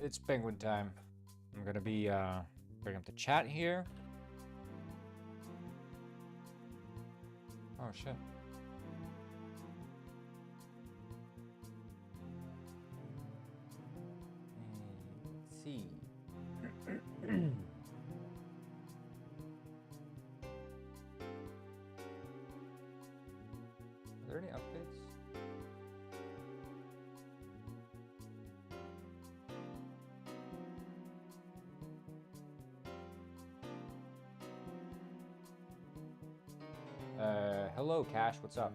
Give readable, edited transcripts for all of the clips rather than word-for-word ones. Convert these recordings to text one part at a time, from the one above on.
it's penguin time. I'm gonna be bring up the chat here. Oh shit. Let's see. Are there any updates? Hello, Cash. What's up?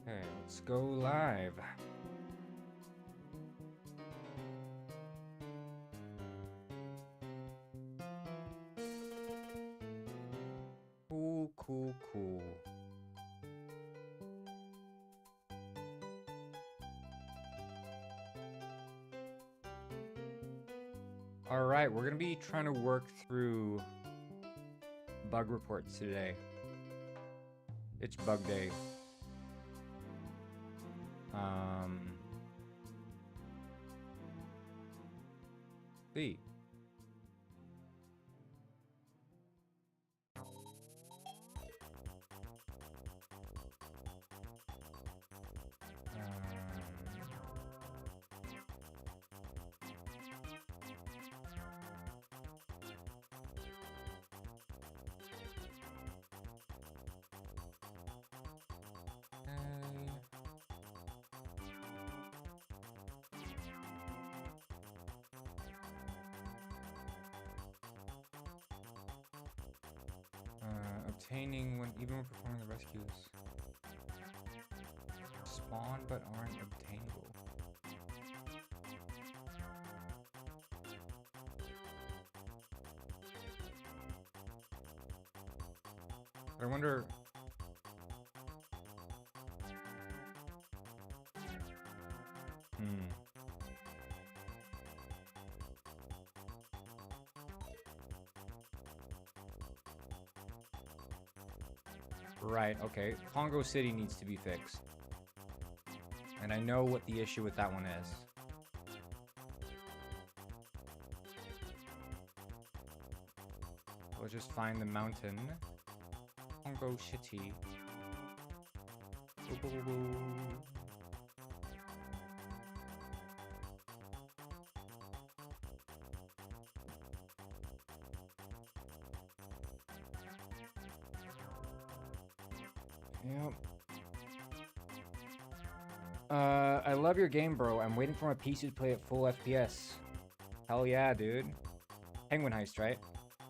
Okay, let's go live. Cool. All right, we're gonna be trying to work through bug reports today. It's bug day. See. Obtaining when even when performing the rescues. Spawn but aren't obtainable. I wonder. Right, okay. Pongo City needs to be fixed. And I know what the issue with that one is. We'll just find the mountain. Pongo City. Yep. I love your game, bro. I'm waiting for my PC to play at full FPS. Hell yeah, dude. Penguin Heist, right?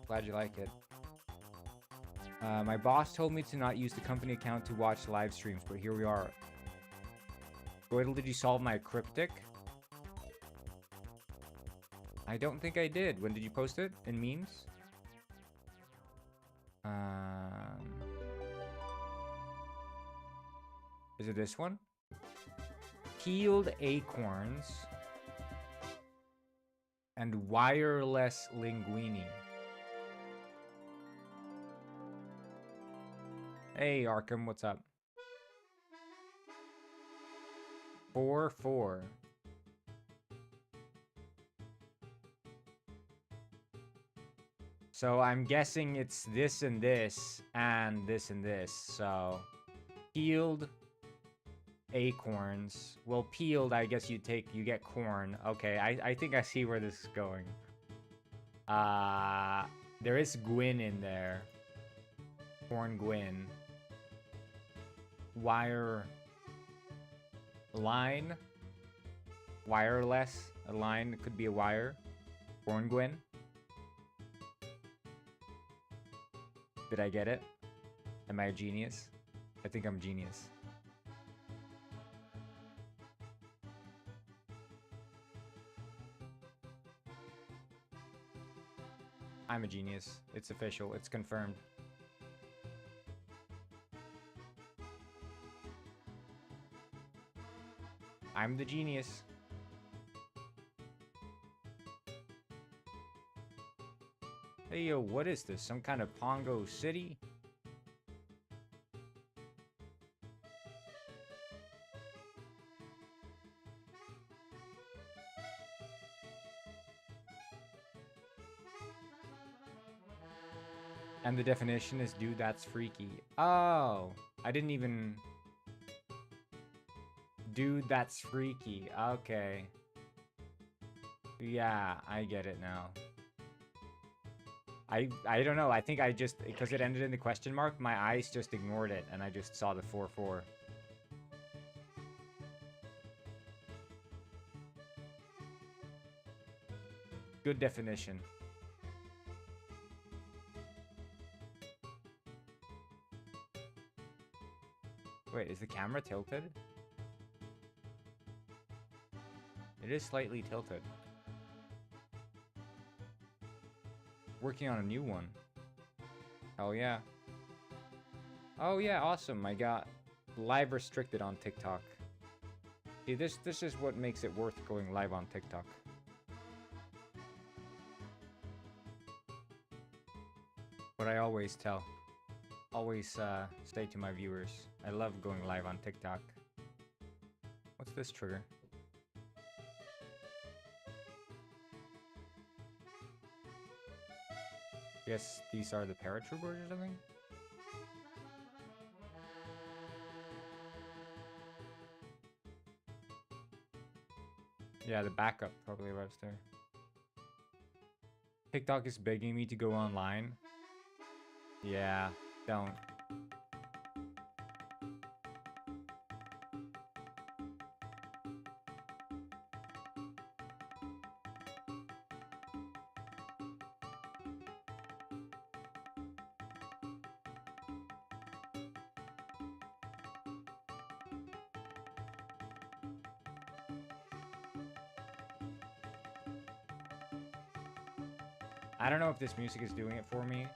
Glad you like it. My boss told me to not use the company account to watch live streams, but here we are. Goidel, did you solve my cryptic? I don't think I did. When did you post it? In memes? Is it this one? Peeled acorns and wireless linguine. Hey, Arkham, what's up? 4-4. So I'm guessing it's this and this and this and this. So peeled acorns. Well, peeled, I guess you get corn. Okay, I think I see where this is going. There is Gwyn in there. Corn Gwyn. wire line. Wireless. A line could be a wire. Borngwen. Did I get it? Am I a genius? I think I'm a genius. I'm a genius. It's official. It's confirmed. I'm the genius. Hey, yo, what is this? Some kind of Pongo City? And the definition is, dude, that's freaky. Oh, I didn't even... Dude, that's freaky. Okay. Yeah, I get it now. I don't know. I think I just... Because it ended in the question mark, my eyes just ignored it, and I just saw the 4-4. Good definition. Wait, is the camera tilted? It is slightly tilted. Working on a new one. Oh yeah. Oh yeah, awesome. I got live restricted on TikTok. See, this is what makes it worth going live on TikTok. What I always tell. Always say to my viewers. I love going live on TikTok. What's this trigger? Guess these are the paratroopers or something? Yeah, the backup probably arrives there. TikTok is begging me to go online. Yeah, don't. I don't know if this music is doing it for me.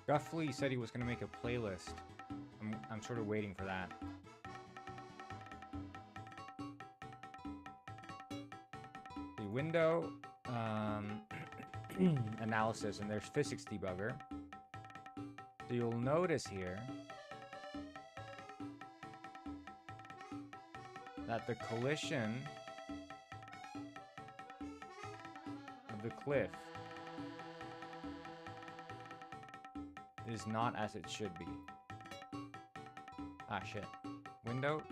Guffley said he was going to make a playlist. I'm sort of waiting for that. The window analysis, and there's physics debugger. So you'll notice here that the collision of the cliff is not as it should be. Ah, shit. Window.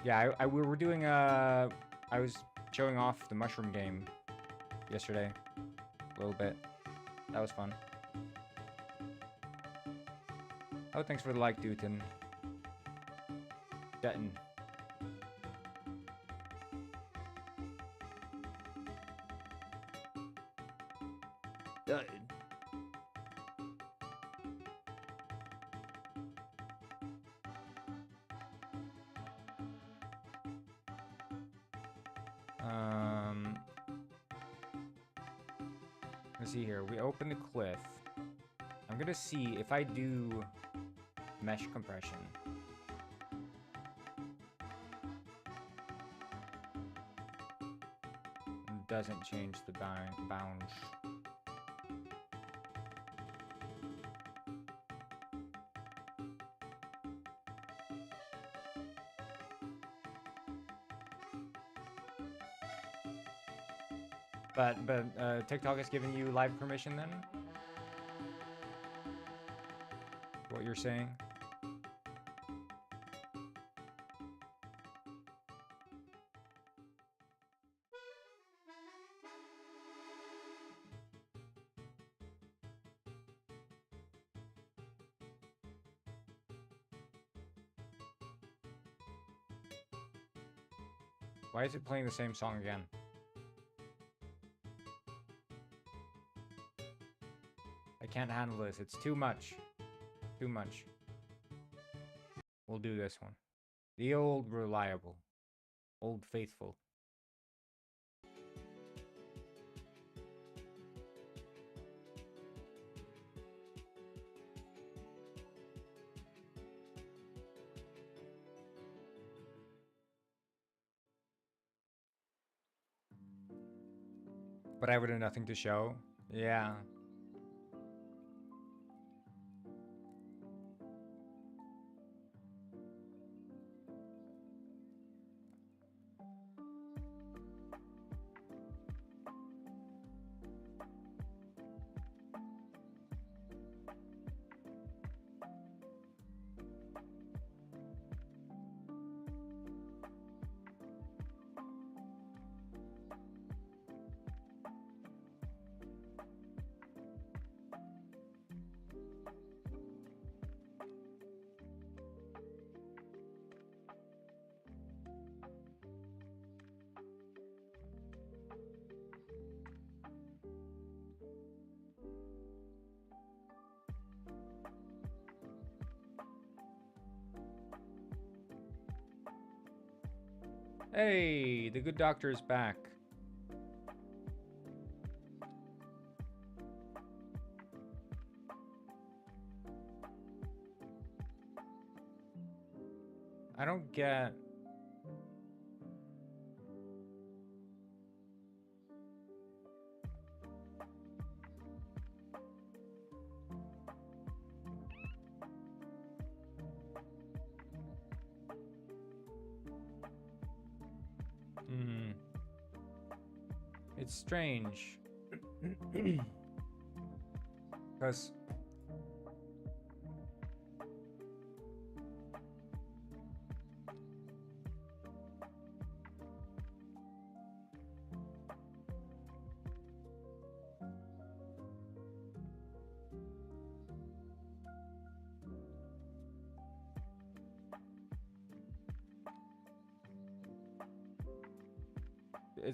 Yeah, we were doing I was showing off the mushroom game yesterday. A little bit. That was fun. Oh, thanks for the like, Dutton. Dutton. Dutton. Let's see here. We open the cliff. I'm gonna see if I do mesh compression. It doesn't change the bounds. But TikTok has given you live permission then? What you're saying? Why is it playing the same song again? I can't handle this. It's too much. Too much. We'll do this one. The old reliable. Old faithful. But I would have nothing to show. Yeah. Hey, the good doctor is back. I don't get... It's strange. Because...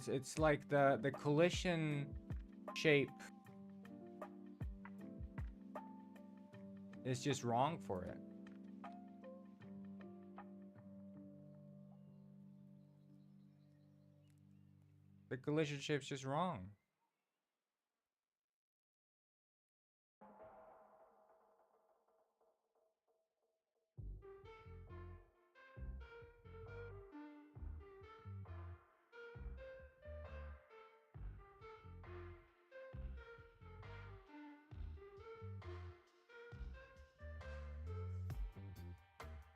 It's like the collision shape is just wrong for it. The collision shape's just wrong.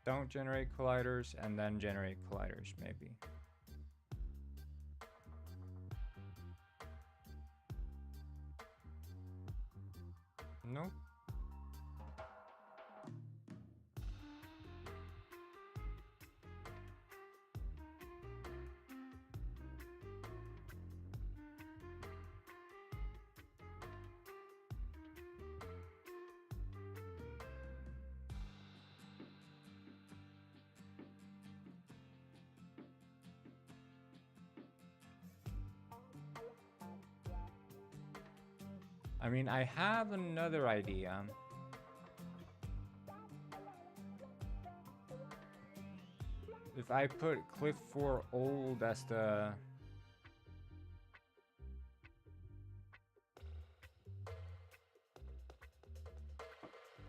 Don't generate colliders and then generate colliders, maybe. Nope. I mean, I have another idea. If I put Cliff 4 old as the...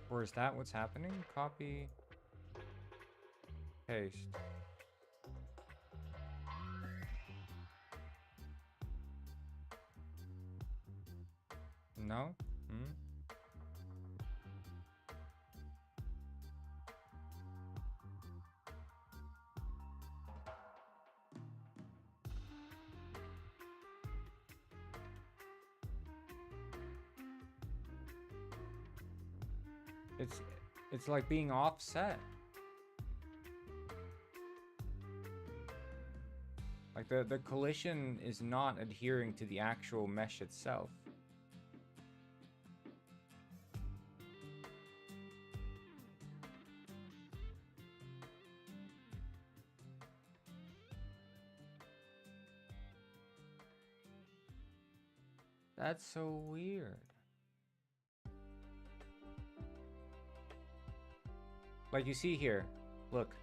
Or is that what's happening? Copy. Paste. No? Hmm? It's it's like being offset. Like the collision is not adhering to the actual mesh itself. That's so weird. Like you see here, look.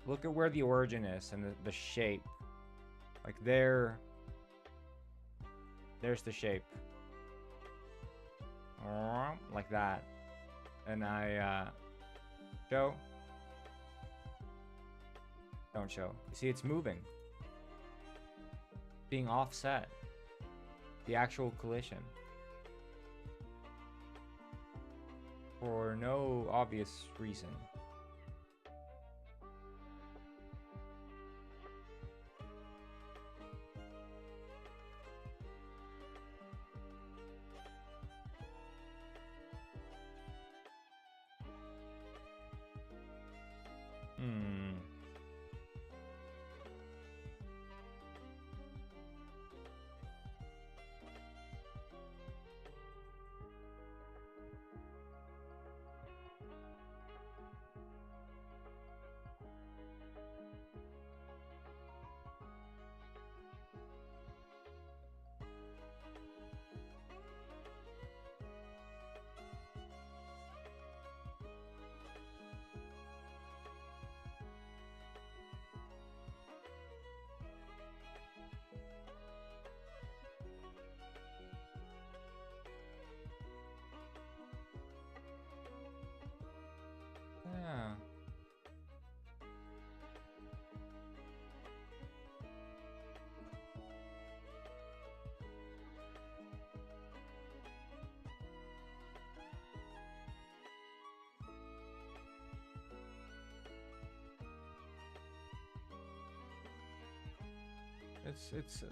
Look at where the origin is and the shape. Like there's the shape. Like that. And I show. Don't show. You see it's moving. Being offset. The actual collision. For no obvious reason. Yeah.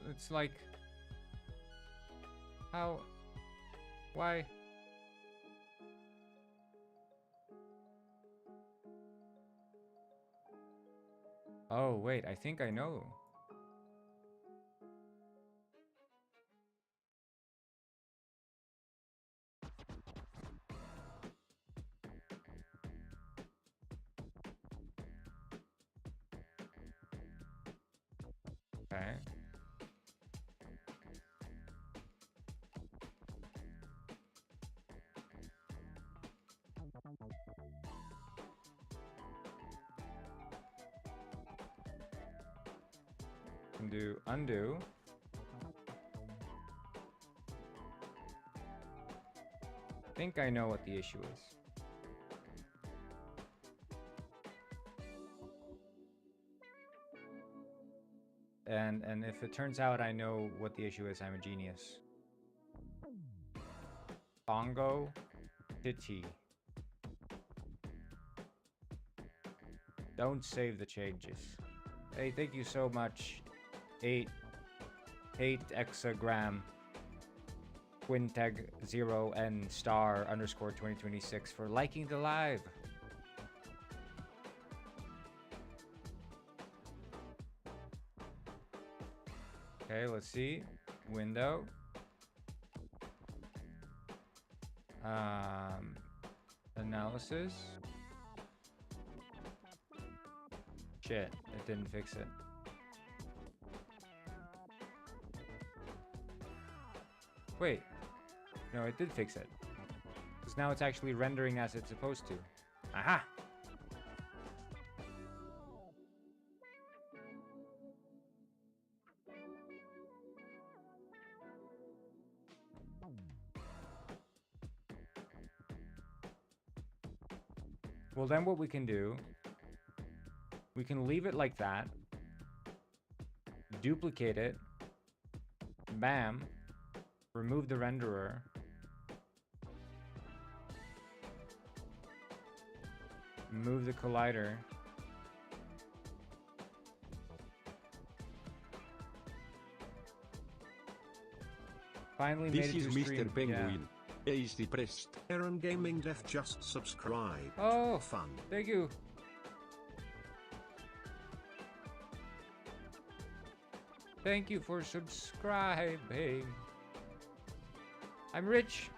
It's like how why oh wait, I think I know. Okay. Can do undo. I think I know what the issue is. And if it turns out I know what the issue is, I'm a genius. Bongo Titty. Don't save the changes. Hey, thank you so much. 8 exagram Quinteg 0 n star underscore 2026 for liking the live. Okay, let's see. Window. Analysis. Shit, it didn't fix it. Wait. No, it did fix it. Because now it's actually rendering as it's supposed to. Aha! Well, then what we can do, we can leave it like that, duplicate it, bam, remove the renderer, move the collider, finally This made it is to Mr. stream. Penguin. Yeah. Easy pressed. Aaron Gaming Def just subscribe. Oh, Fun. thank you. Thank you for subscribing. I'm rich.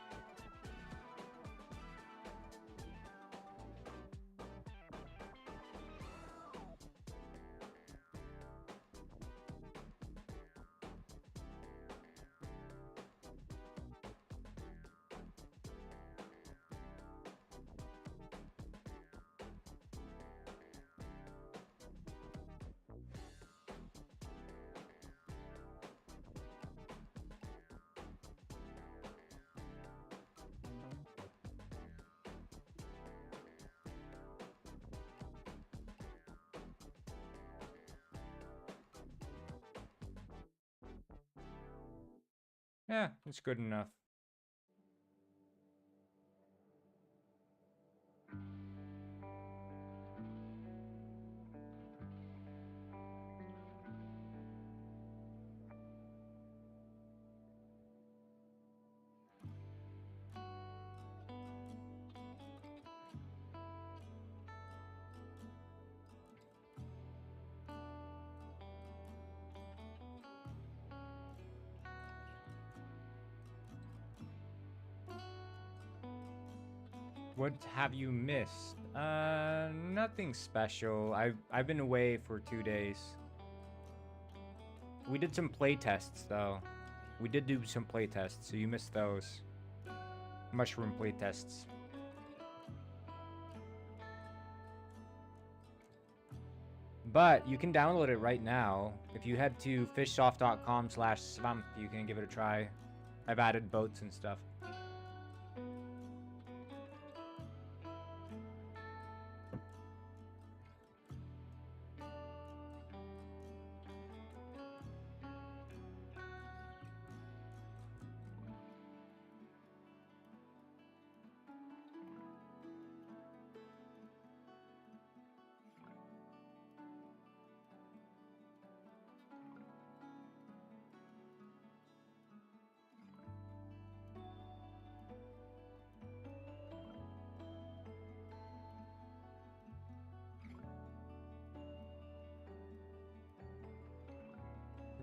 Yeah, it's good enough. What have you missed? Nothing special. I've been away for 2 days. We did some play tests though. We did do some play tests, so you missed those. Mushroom play tests. But you can download it right now. If you head to fishsoft.com/svamp, you can give it a try. I've added boats and stuff.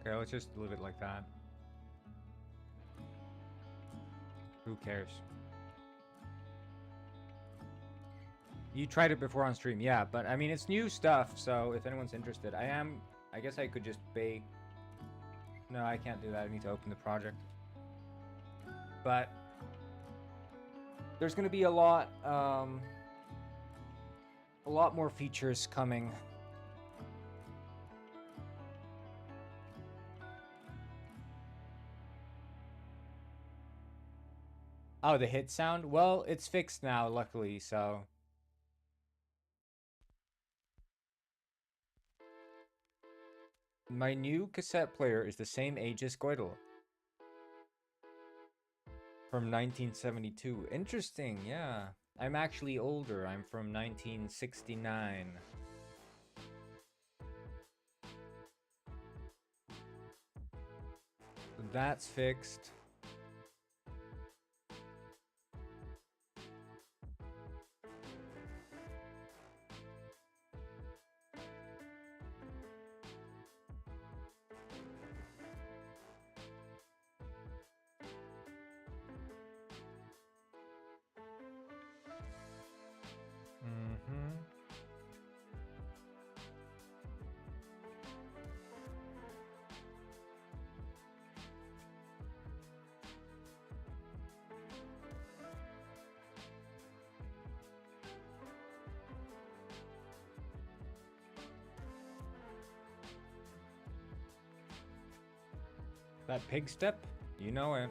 Okay, let's just leave it like that. Who cares? You tried it before on stream, yeah, but I mean, it's new stuff, so if anyone's interested, I guess I could just bake. No, I can't do that. I need to open the project. But there's going to be a lot more features coming. Oh, the hit sound? Well, it's fixed now, luckily, so. My new cassette player is the same age as Goidel. From 1972. Interesting, yeah. I'm actually older. I'm from 1969. That's fixed. Mm-hmm. That pig step? You know it.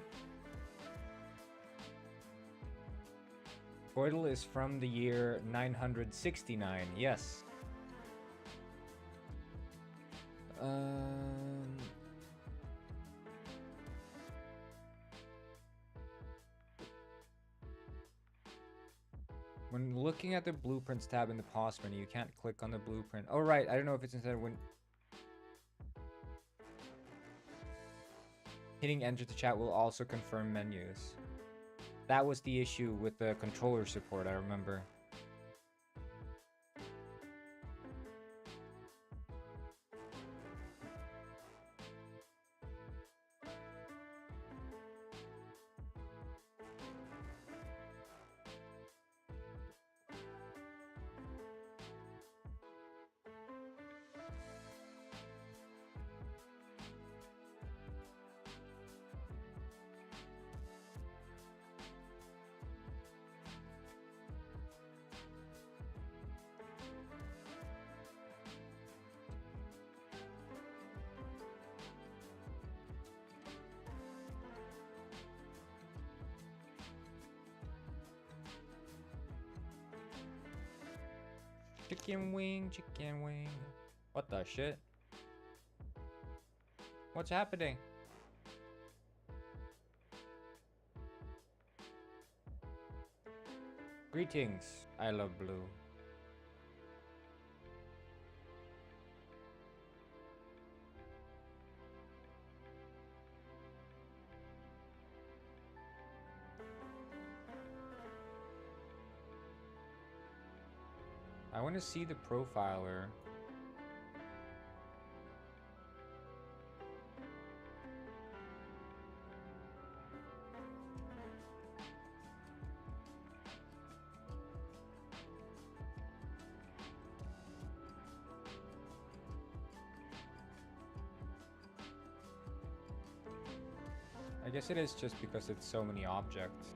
Goidel is from the year 969. Yes. When looking at the blueprints tab in the pause menu, you can't click on the blueprint. Oh, right. I don't know if it's instead when hitting enter to chat will also confirm menus. That was the issue with the controller support, I remember. Chicken wing, chicken wing. What the shit? What's happening? Greetings, I love blue. I want to see the profiler. I guess it is just because it's so many objects.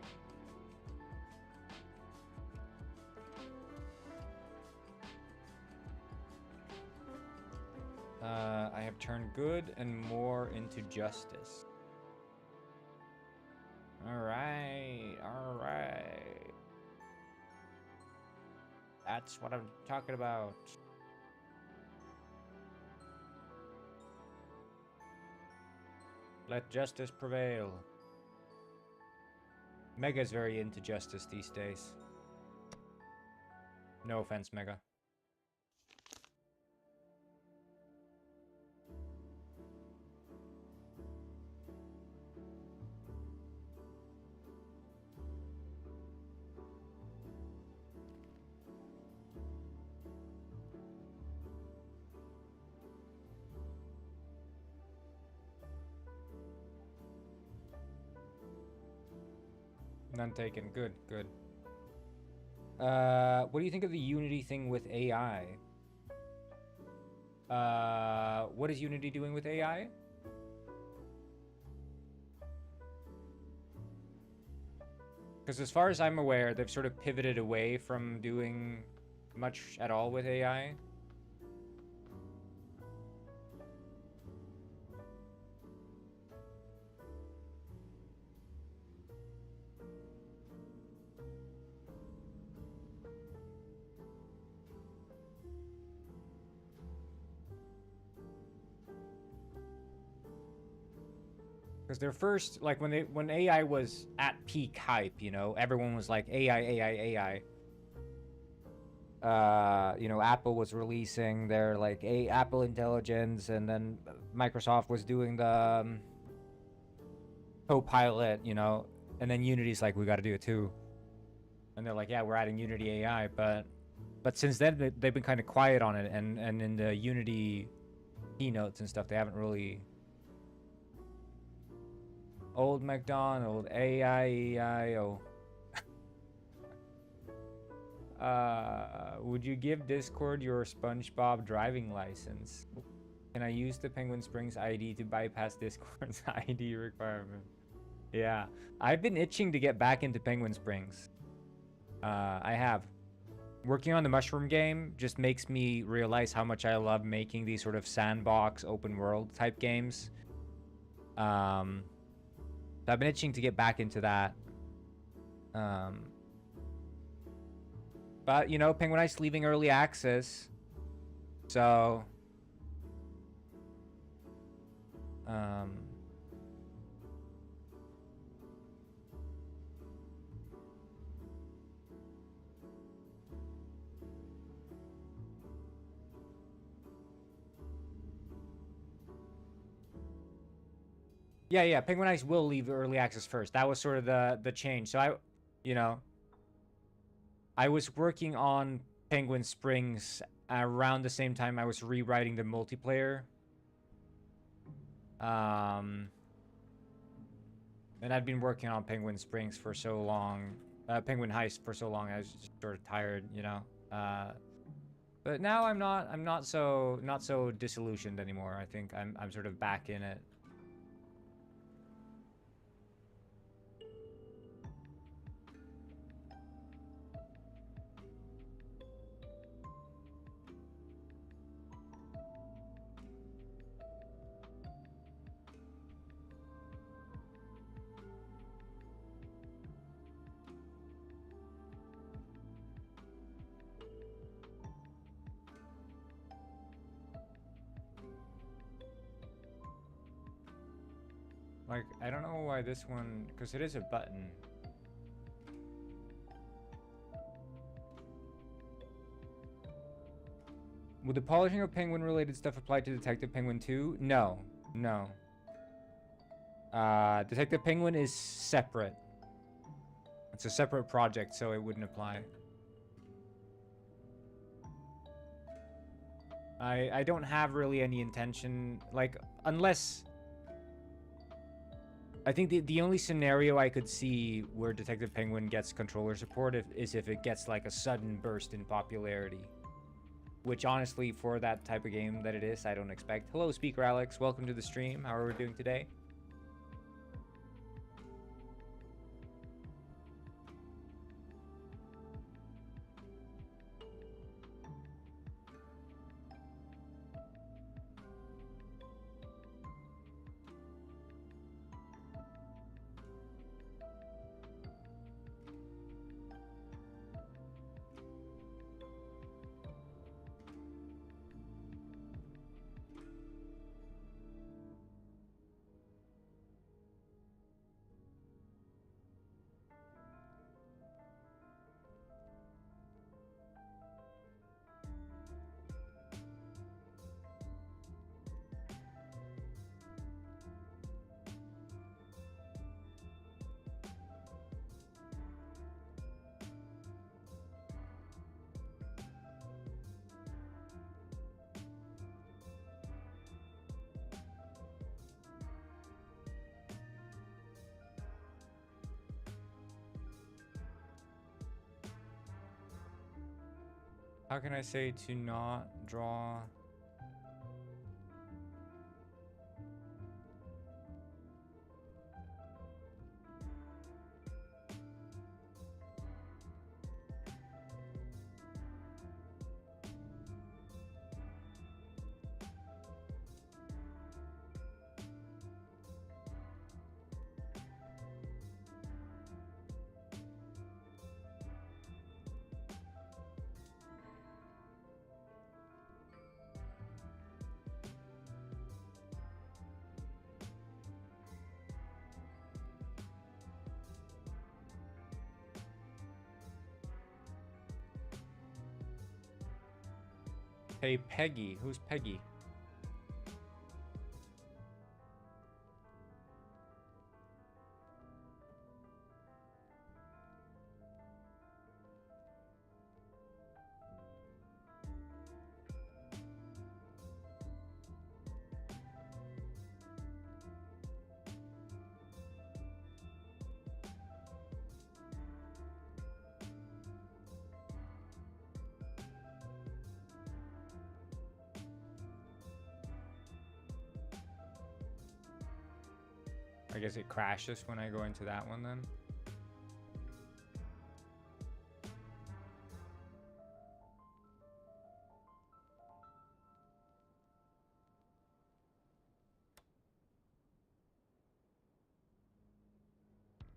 I have turned good and more into justice. Alright, alright. That's what I'm talking about. Let justice prevail. Mega's very into justice these days. No offense, Mega. None taken. Good, good. What do you think of the Unity thing with AI? What is Unity doing with AI? Because as far as I'm aware, they've sort of pivoted away from doing much at all with AI. Because their first, like when AI was at peak hype, you know, everyone was like AI. You know, Apple was releasing their like Apple Intelligence, and then Microsoft was doing the Copilot, you know, and then Unity's like, we got to do it too, and they're like, yeah, we're adding Unity AI, but since then they've been kind of quiet on it, and in the Unity keynotes and stuff, they haven't really. Old MacDonald, AIEIO. Would you give Discord your SpongeBob driving license? Can I use the Penguin Springs ID to bypass Discord's ID requirement? Yeah, I've been itching to get back into Penguin Springs. I have. Working on the Mushroom game just makes me realize how much I love making these sort of sandbox, open world type games. I've been itching to get back into that. But, you know, Penguin Ice leaving early access. So... Yeah, Penguin Ice will leave early access first. That was sort of the change. So I was working on Penguin Springs around the same time I was rewriting the multiplayer. And I'd been working on Penguin Springs for so long, Penguin Heist for so long. I was just sort of tired, But now I'm not so disillusioned anymore. I think I'm sort of back in it. Like, I don't know why this one, because it is a button. Would the polishing of Penguin related stuff apply to Detective Penguin 2? No. Detective Penguin is separate. It's a separate project, so it wouldn't apply. I don't have really any intention, like, unless... I think the only scenario I could see where Detective Penguin gets controller support is if it gets, like, a sudden burst in popularity. Which, honestly, for that type of game that it is, I don't expect. Hello, Speaker Alex. Welcome to the stream. How are we doing today? How can I say to not draw... Hey, Peggy. Who's Peggy? I guess it crashes when I go into that one then.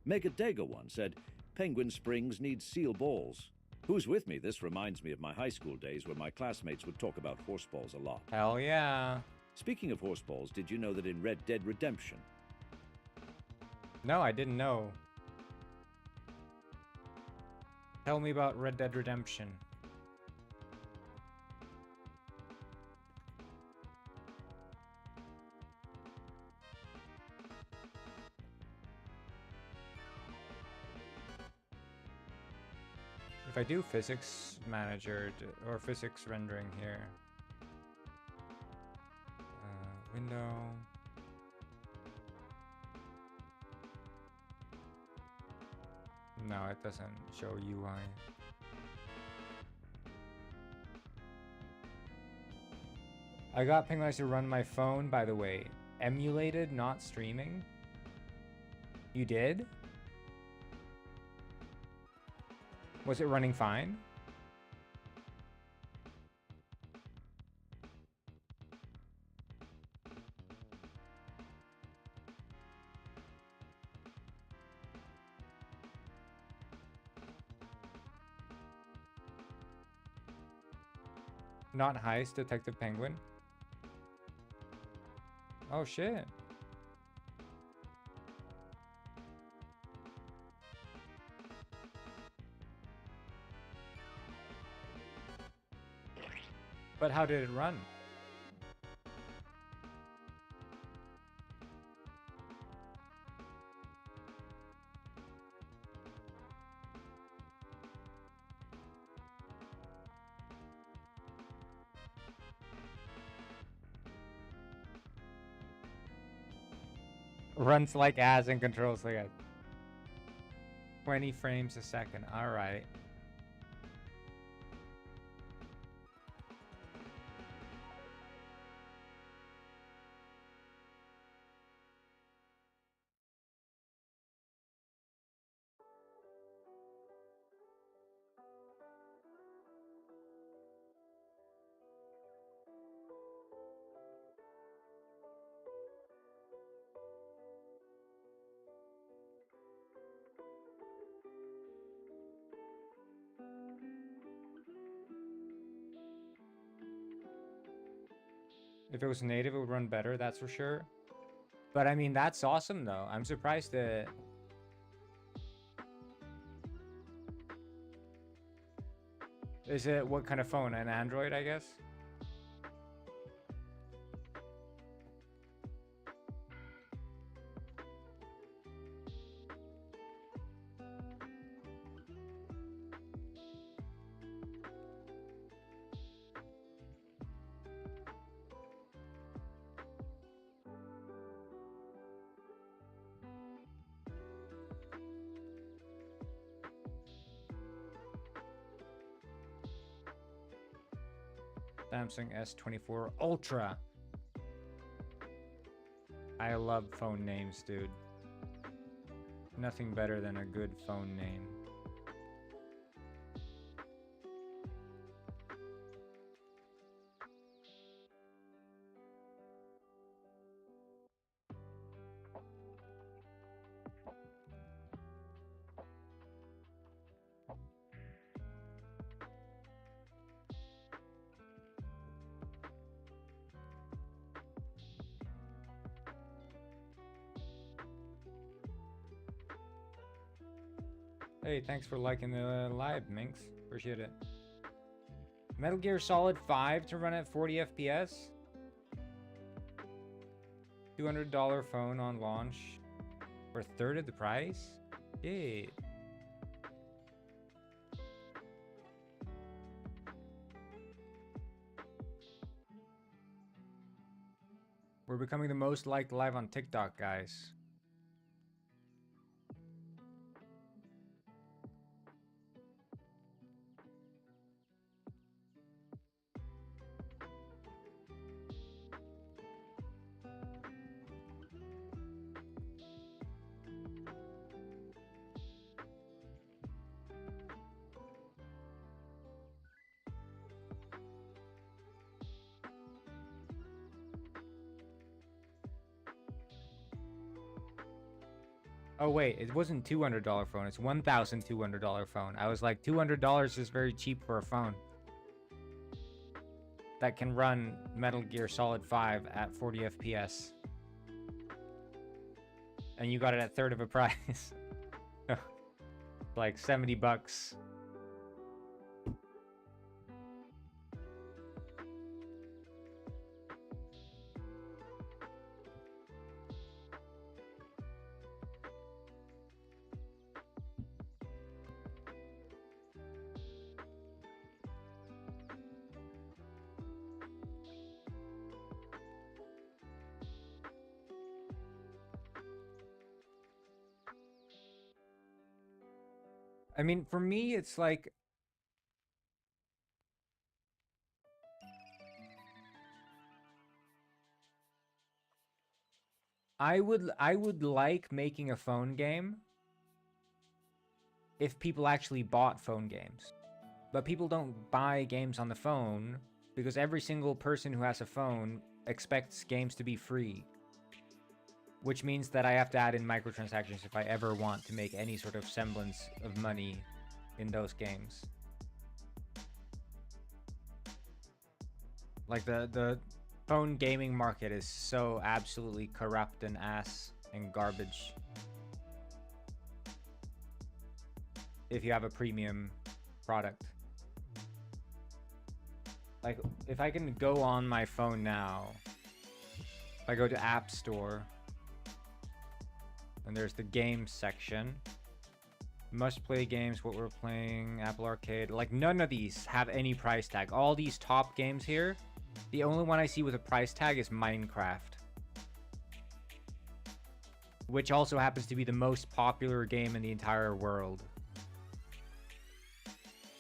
Megadega one said, Penguin Springs needs seal balls. Who's with me? This reminds me of my high school days where my classmates would talk about horseballs a lot. Hell yeah. Speaking of horseballs, did you know that in Red Dead Redemption... No, I didn't know. Tell me about Red Dead Redemption. If I do physics manager or physics rendering here, window. No, it doesn't show UI. I got Penguin to run my phone, by the way. Emulated, not streaming. You did? Was it running fine? Not heist, Detective Penguin. Oh shit. But how did it run? Runs like as and controls like as. 20 frames a second. All right. If it was native, it would run better, that's for sure. But I mean, that's awesome though. I'm surprised that... Is it what kind of phone? An Android, I guess? Samsung S24 Ultra. I love phone names, dude. Nothing better than a good phone name. Hey, thanks for liking the live, Minx. Appreciate it. Metal Gear Solid 5 to run at 40 FPS? $200 phone on launch for a third of the price? Shit. We're becoming the most liked live on TikTok, guys. Oh wait, it wasn't $200 phone, it's $1,200 phone. I was like, $200 is very cheap for a phone that can run Metal Gear Solid 5 at 40 FPS. And you got it at third of a price. Like 70 bucks. I mean, for me, it's like... I would like making a phone game if people actually bought phone games. But people don't buy games on the phone because every single person who has a phone expects games to be free. Which means that I have to add in microtransactions if I ever want to make any sort of semblance of money in those games. Like the phone gaming market is so absolutely corrupt and ass and garbage. If you have a premium product. Like, if I can go on my phone now, if I go to App Store, and there's the games section, must play games, what we're playing, Apple Arcade, like none of these have any price tag. All these top games here, the only one I see with a price tag is Minecraft. Which also happens to be the most popular game in the entire world.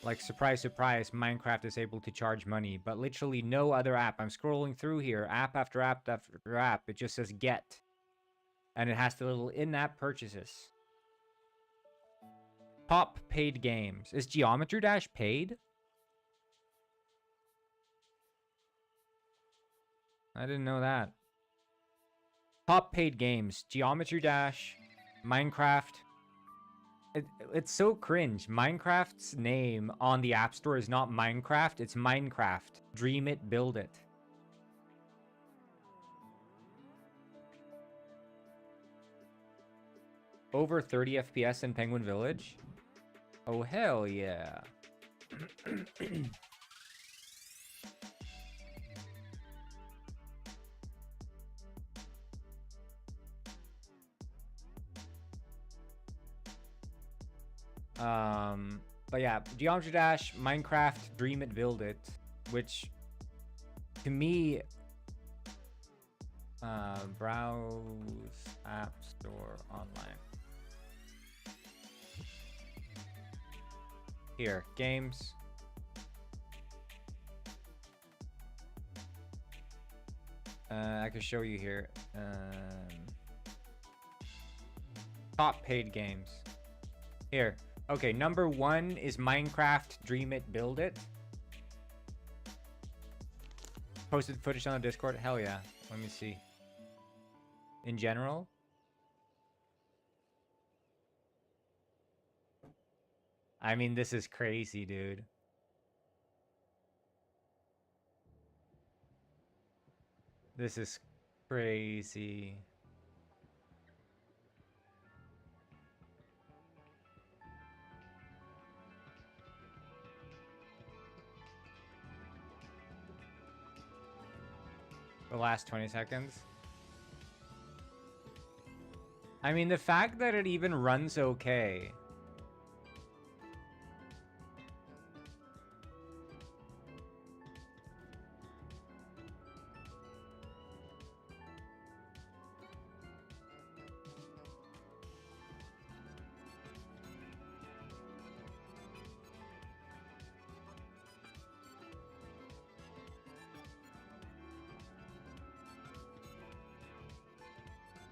Like, surprise, surprise, Minecraft is able to charge money, but literally no other app. I'm scrolling through here, app after app after app. It just says get. And it has the little in-app purchases. Top paid games. Is Geometry Dash paid? I didn't know that. Top paid games. Geometry Dash, Minecraft. It's so cringe. Minecraft's name on the App Store is not Minecraft, it's Minecraft. Dream it, build it. Over 30 FPS in Penguin Village? Oh, hell yeah. But yeah, Geometry Dash, Minecraft, Dream It, Build It, which to me, browse App Store online. Here, games. I can show you here. Top paid games. Here. Okay, number 1 is Minecraft, Dream It, Build It. Posted footage on the Discord? Hell yeah. Let me see. In general? I mean, this is crazy, dude. This is crazy. The last 20 seconds. I mean, the fact that it even runs okay.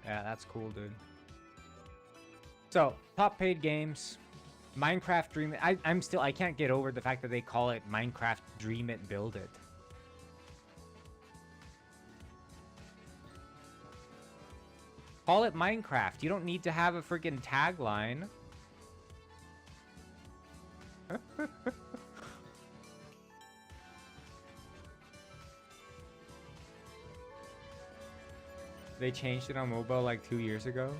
Yeah, that's cool, dude. So, top paid games. Minecraft Dream It. I can't get over the fact that they call it Minecraft Dream It, Build It. Call it Minecraft. You don't need to have a freaking tagline. They changed it on mobile like 2 years ago.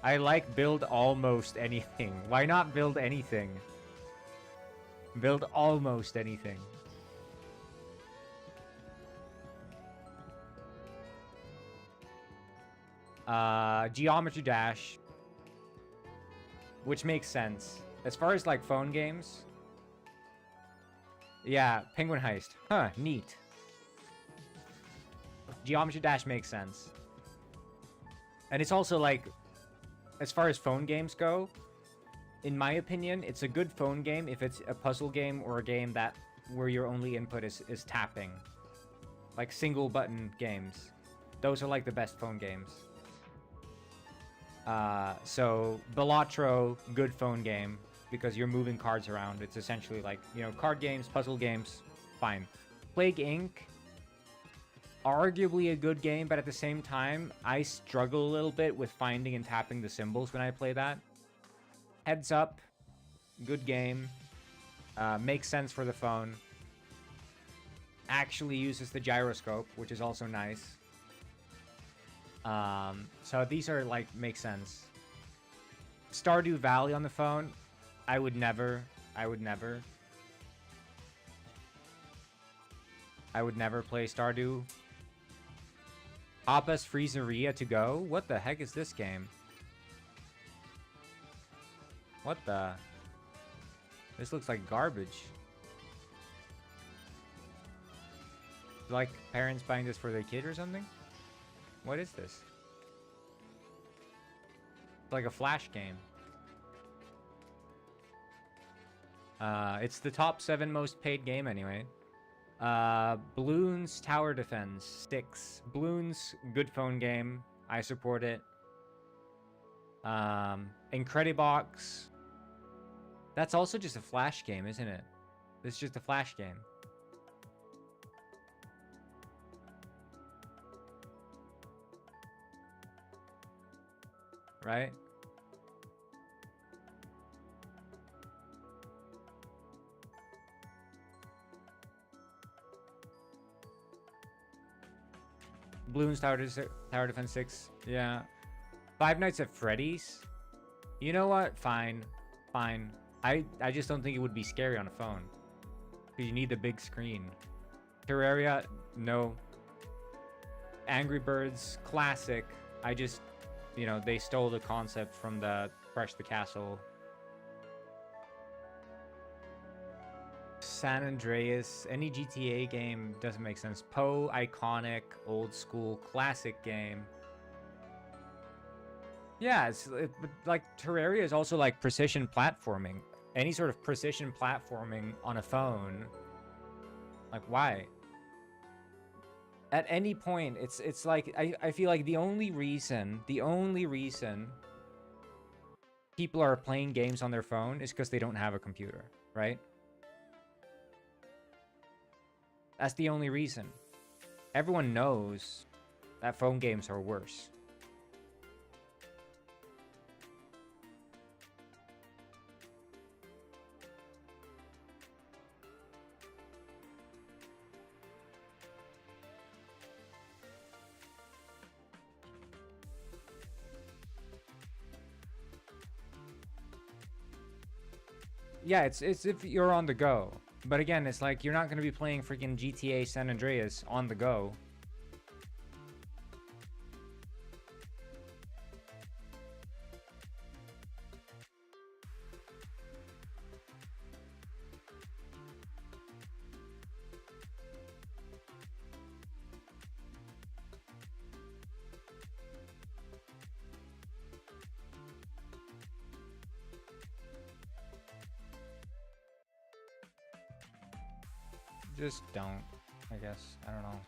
I like build almost anything. Why not build anything? Build almost anything. Geometry Dash. Which makes sense. As far as like phone games. Yeah, Penguin Heist. Huh, neat. Geometry Dash makes sense. And it's also like as far as phone games go, in my opinion, it's a good phone game if it's a puzzle game or a game that where your only input is tapping. Like single button games. Those are like the best phone games. So Balatro, good phone game because you're moving cards around. It's essentially like, you know, card games, puzzle games, fine. Plague Inc., arguably a good game, but at the same time, I struggle a little bit with finding and tapping the symbols when I play that. Heads Up, good game. Makes sense for the phone. Actually uses the gyroscope, which is also nice. So these are like, make sense. Stardew Valley on the phone, I would never play Stardew. Appas Freezeria to go? What the heck is this game? What the? This looks like garbage. Like parents buying this for their kid or something? What is this? It's like a Flash game. It's the top 7 most paid game anyway. Bloons Tower Defense 6. Bloons, good phone game. I support it. Incredibox. That's also just a Flash game, isn't it? It's just a Flash game. Right? Bloons Tower Defense 6. Yeah. Five Nights at Freddy's. You know what? Fine. Fine. I just don't think it would be scary on a phone. Because you need the big screen. Terraria, no. Angry Birds, classic. I just, you know, they stole the concept from the Crush the Castle. San Andreas, any GTA game doesn't make sense. Poe, iconic, old school, classic game. Yeah, it's like Terraria is also like precision platforming. Any sort of precision platforming on a phone. Like, why? At any point, it's like I feel like the only reason people are playing games on their phone is because they don't have a computer, right? That's the only reason. Everyone knows that phone games are worse. Yeah, it's if you're on the go. But again, it's like you're not going to be playing freaking GTA San Andreas on the go. Just don't, I guess. I don't know.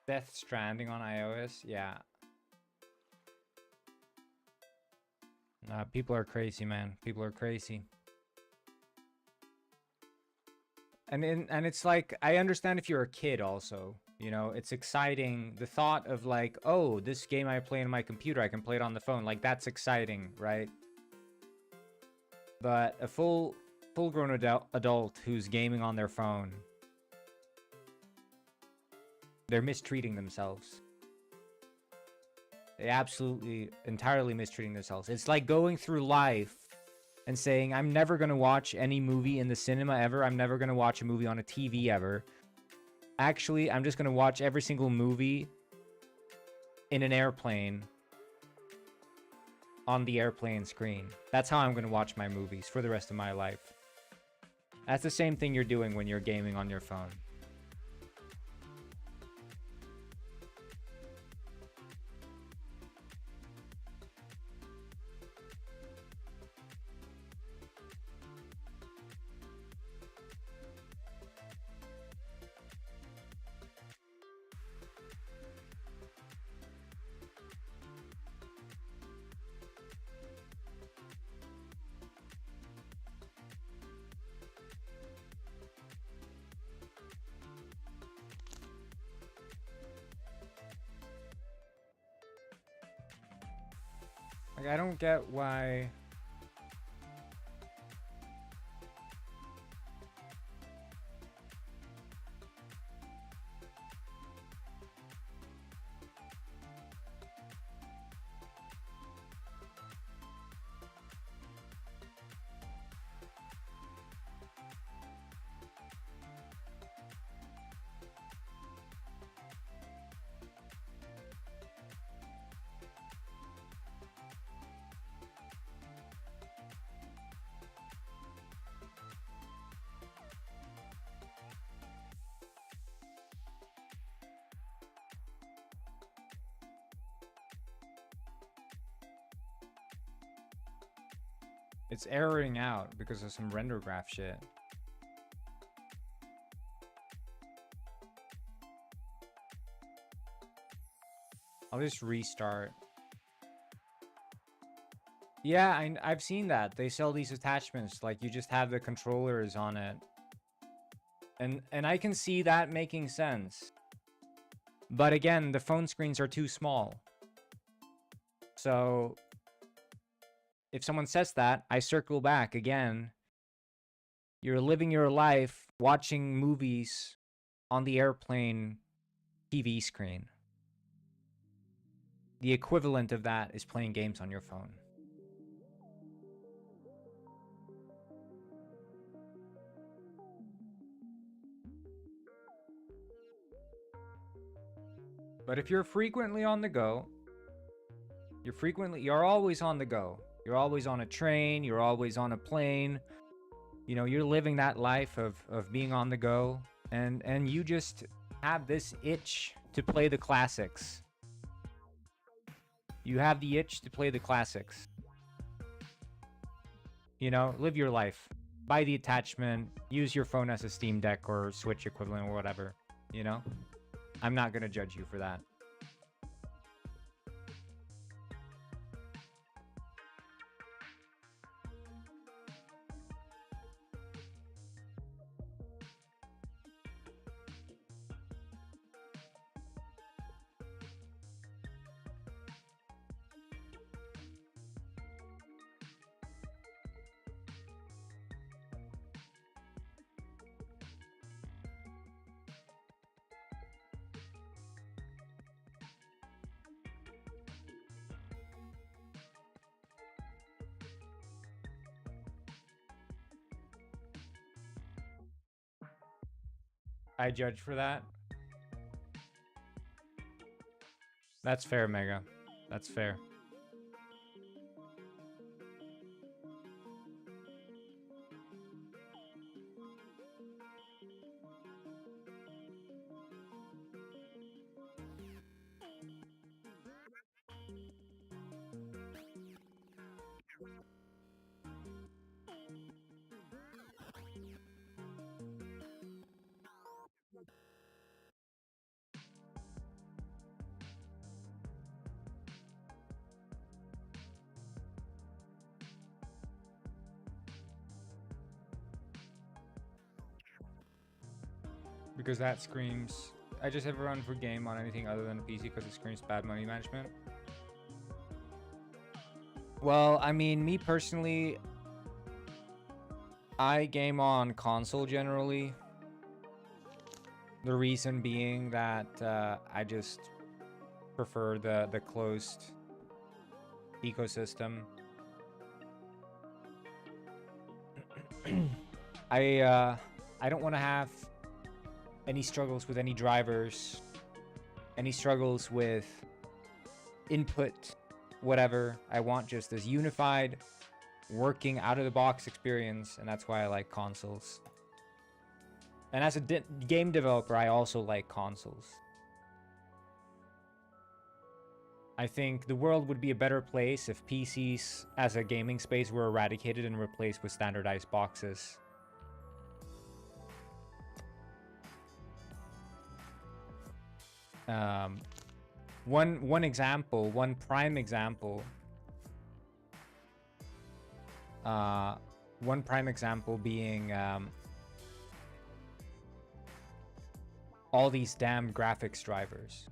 Death Stranding on iOS, yeah. People are crazy, man. People are crazy. And it's like, I understand if you're a kid also. You know, it's exciting. The thought of like, oh, this game I play on my computer, I can play it on the phone. Like, that's exciting, right? But a full-grown adult who's gaming on their phone, They're mistreating themselves. They absolutely, entirely mistreating themselves. It's like going through life and saying, I'm never going to watch any movie in the cinema ever. I'm never going to watch a movie on a TV ever. Actually, I'm just going to watch every single movie in an airplane on the airplane screen. That's how I'm going to watch my movies for the rest of my life. That's the same thing you're doing when you're gaming on your phone. Like, I don't get why... It's erroring out because of some render graph shit. I'll just restart. Yeah, I've seen that. They sell these attachments, like you just have the controllers on it. And I can see that making sense. But again, the phone screens are too small. So if someone says that, I circle back again. You're living your life watching movies on the airplane TV screen. The equivalent of that is playing games on your phone. But if you're frequently on the go, you're always on the go. You're always on a train, you're always on a plane. You know, you're living that life of being on the go, and you just have this itch to play the classics. You have the itch to play the classics. You know, live your life. Buy the attachment, use your phone as a Steam Deck or Switch equivalent or whatever, you know? I'm not gonna judge you for that. I judge for that. That's fair, Mega. That's fair. Because that screams, I just have a run for game on anything other than a PC because it screams bad money management. Well, I mean, me personally, I game on console generally. The reason being that I just prefer the closed ecosystem. I don't want to have any struggles with any drivers, any struggles with input, whatever. I want just this unified, working out of the box experience, and that's why I like consoles. And as a game developer, I also like consoles. I think the world would be a better place if PCs as a gaming space were eradicated and replaced with standardized boxes. One example, one prime example. One prime example being all these damn graphics drivers,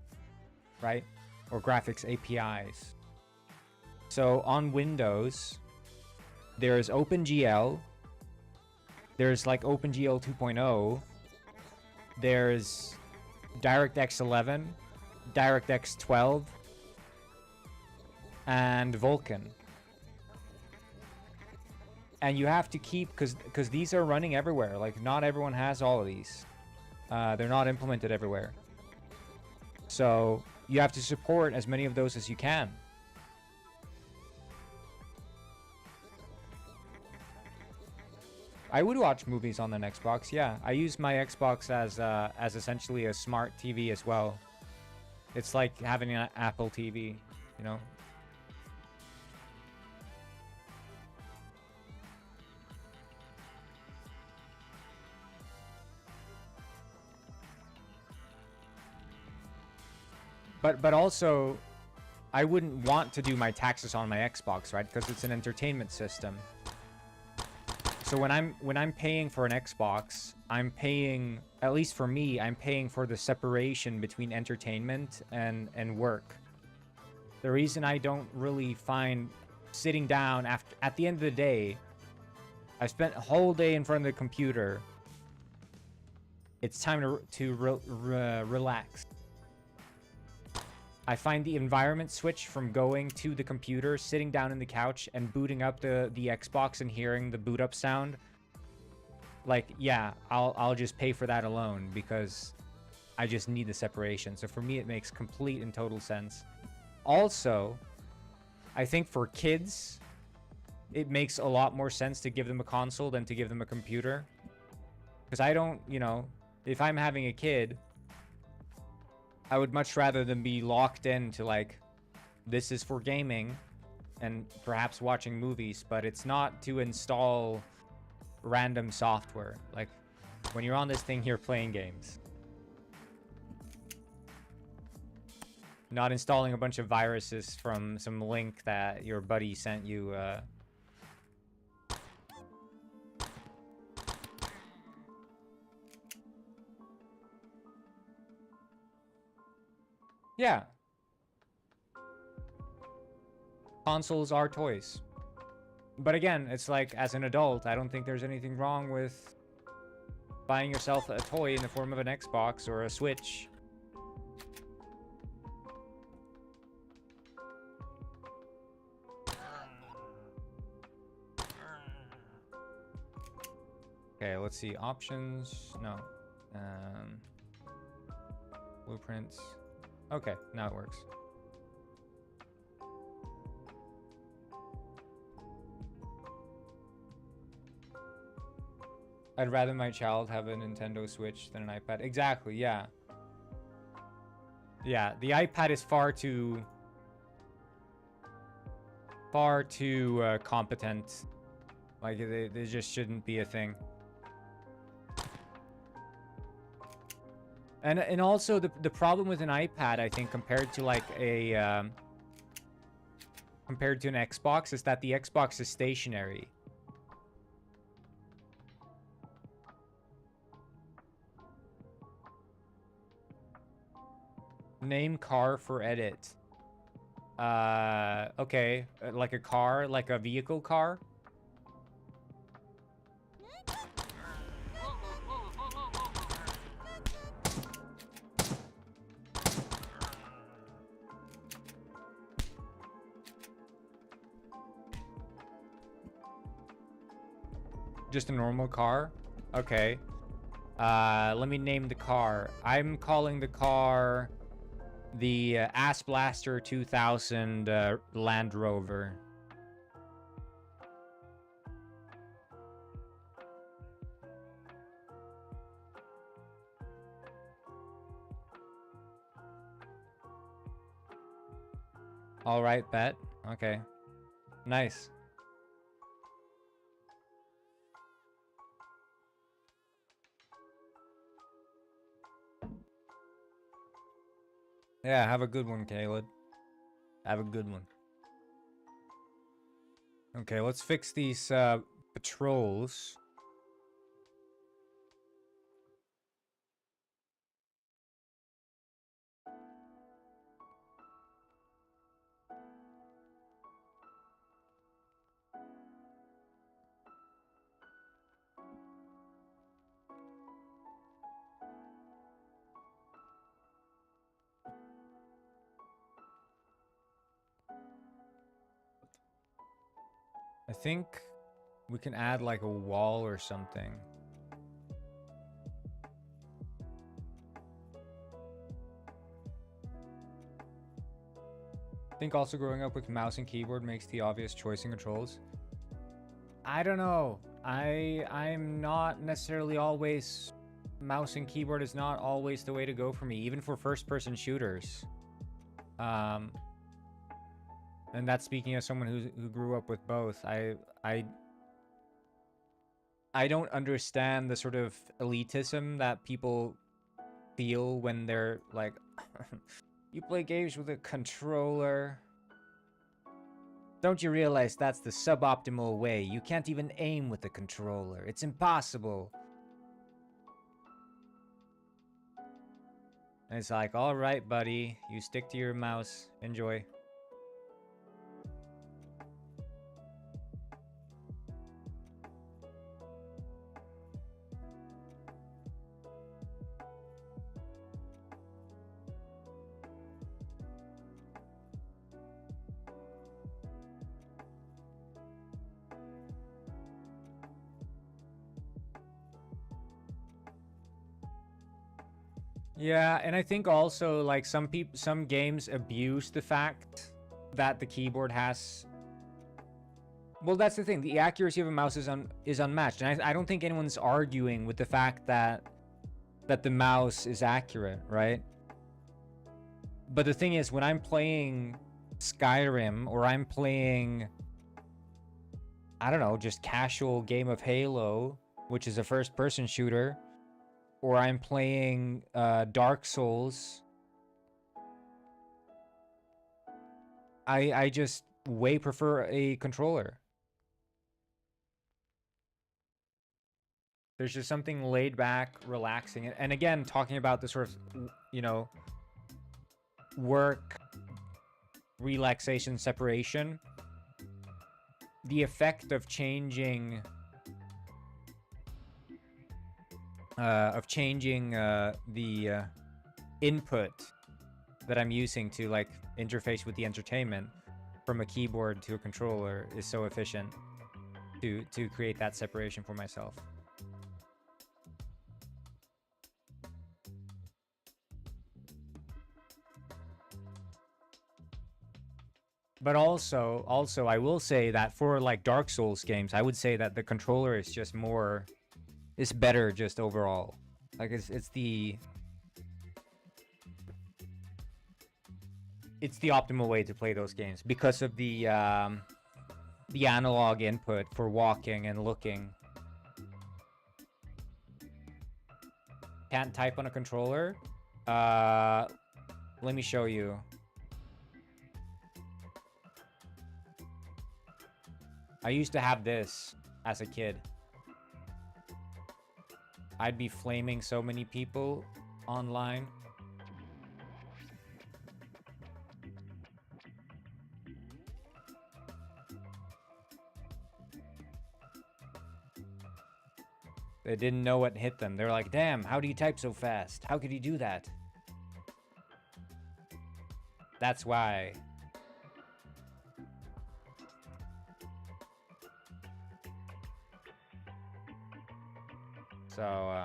right? Or graphics APIs. So on Windows, there's OpenGL. There's like OpenGL 2.0. There's DirectX 11, DirectX 12, and Vulkan. And you have to keep, because these are running everywhere. Like, not everyone has all of these. They're not implemented everywhere. So you have to support as many of those as you can. I would watch movies on an Xbox, yeah. I use my Xbox as essentially a smart TV as well. It's like having an Apple TV, you know? But also, I wouldn't want to do my taxes on my Xbox, right? Because it's an entertainment system. So when I'm paying for an Xbox, I'm paying, at least for me, I'm paying for the separation between entertainment and work. The reason I don't really find sitting down at the end of the day, I spent a whole day in front of the computer. It's time to relax. I find the environment switch from going to the computer, sitting down in the couch, and booting up the Xbox and hearing the boot up sound. Like, yeah, I'll just pay for that alone because I just need the separation. So for me, it makes complete and total sense. Also, I think for kids, it makes a lot more sense to give them a console than to give them a computer. Because I don't, you know, if I'm having a kid, I would much rather than be locked into, like, this is for gaming and perhaps watching movies, but it's not to install random software. Like, when you're on this thing, you're playing games. Not installing a bunch of viruses from some link that your buddy sent you. Yeah. Consoles are toys. But again, it's like, as an adult, I don't think there's anything wrong with buying yourself a toy in the form of an Xbox or a Switch. Okay, let's see. Options. No. Blueprints. Okay, now it works. I'd rather my child have a Nintendo Switch than an iPad. Exactly, yeah. Yeah, the iPad is far too competent. Like, they just shouldn't be a thing. And also the problem with an iPad, I think, compared to like compared to an Xbox, is that the Xbox is stationary. Name car for edit. Okay, like a car, like a vehicle car. Just a normal car? Okay. Let me name the car. I'm calling the car the Ass Blaster 2000 Land Rover. All right, bet. Okay. Nice. Yeah, have a good one, Caleb. Have a good one. Okay, let's fix these patrols. I think we can add like a wall or something. I think also growing up with mouse and keyboard makes the obvious choice in controls. I don't know. I'm not necessarily always... Mouse and keyboard is not always the way to go for me, even for first-person shooters. And that's speaking as someone who grew up with both. I don't understand the sort of elitism that people feel when they're like, you play games with a controller. Don't you realize that's the suboptimal way? You can't even aim with the controller. It's impossible. And it's like, all right, buddy, you stick to your mouse. Enjoy. Yeah, and I think also like some games abuse the fact that the keyboard has. Well, that's the thing. The accuracy of a mouse is unmatched, and I don't think anyone's arguing with the fact that the mouse is accurate, right? But the thing is, when I'm playing Skyrim or I'm playing, I don't know, just casual game of Halo, which is a first-person shooter, or I'm playing Dark Souls, I just way prefer a controller. There's just something laid back, relaxing. And again, talking about the sort of, you know, work, relaxation, separation. The effect of changing the input that I'm using to like interface with the entertainment from a keyboard to a controller is so efficient to create that separation for myself. But also I will say that for like Dark Souls games, I would say that the controller is just more, is better just overall. Like it's the optimal way to play those games because of the analog input for walking and looking. Can't type on a controller? Let me show you. I used to have this as a kid. I'd be flaming so many people online. They didn't know what hit them. They're like, damn, how do you type so fast? How could he do that? That's why. So,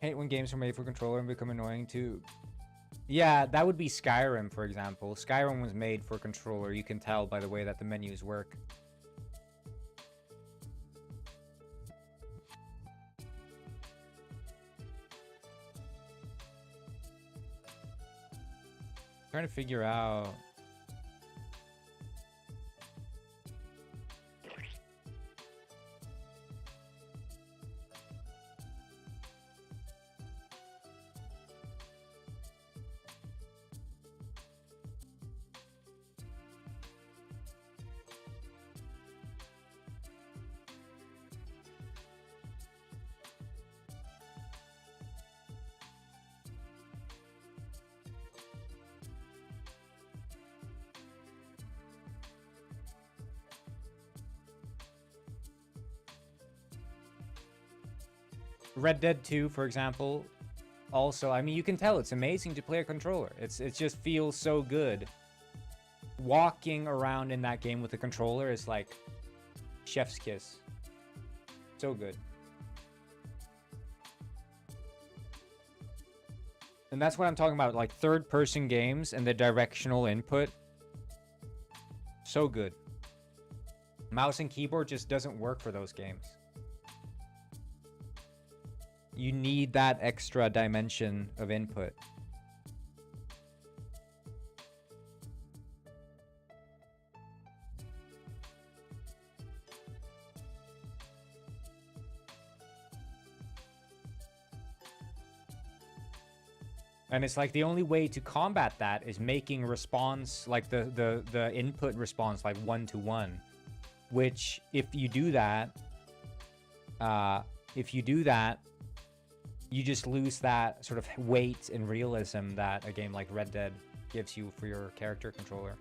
hate when games are made for controller and become annoying too. Yeah, that would be Skyrim, for example. Skyrim was made for controller. You can tell by the way that the menus work. Trying to figure out. Red Dead 2, for example, also, I mean, you can tell it's amazing to play a controller. It just feels so good. Walking around in that game with a controller is like chef's kiss. So good. And that's what I'm talking about, like third-person games and the directional input. So good. Mouse and keyboard just doesn't work for those games. You need that extra dimension of input. And it's like the only way to combat that is making response, like the input response, like 1-to-1. Which, if you do that, you just lose that sort of weight and realism that a game like Red Dead gives you for your character controller.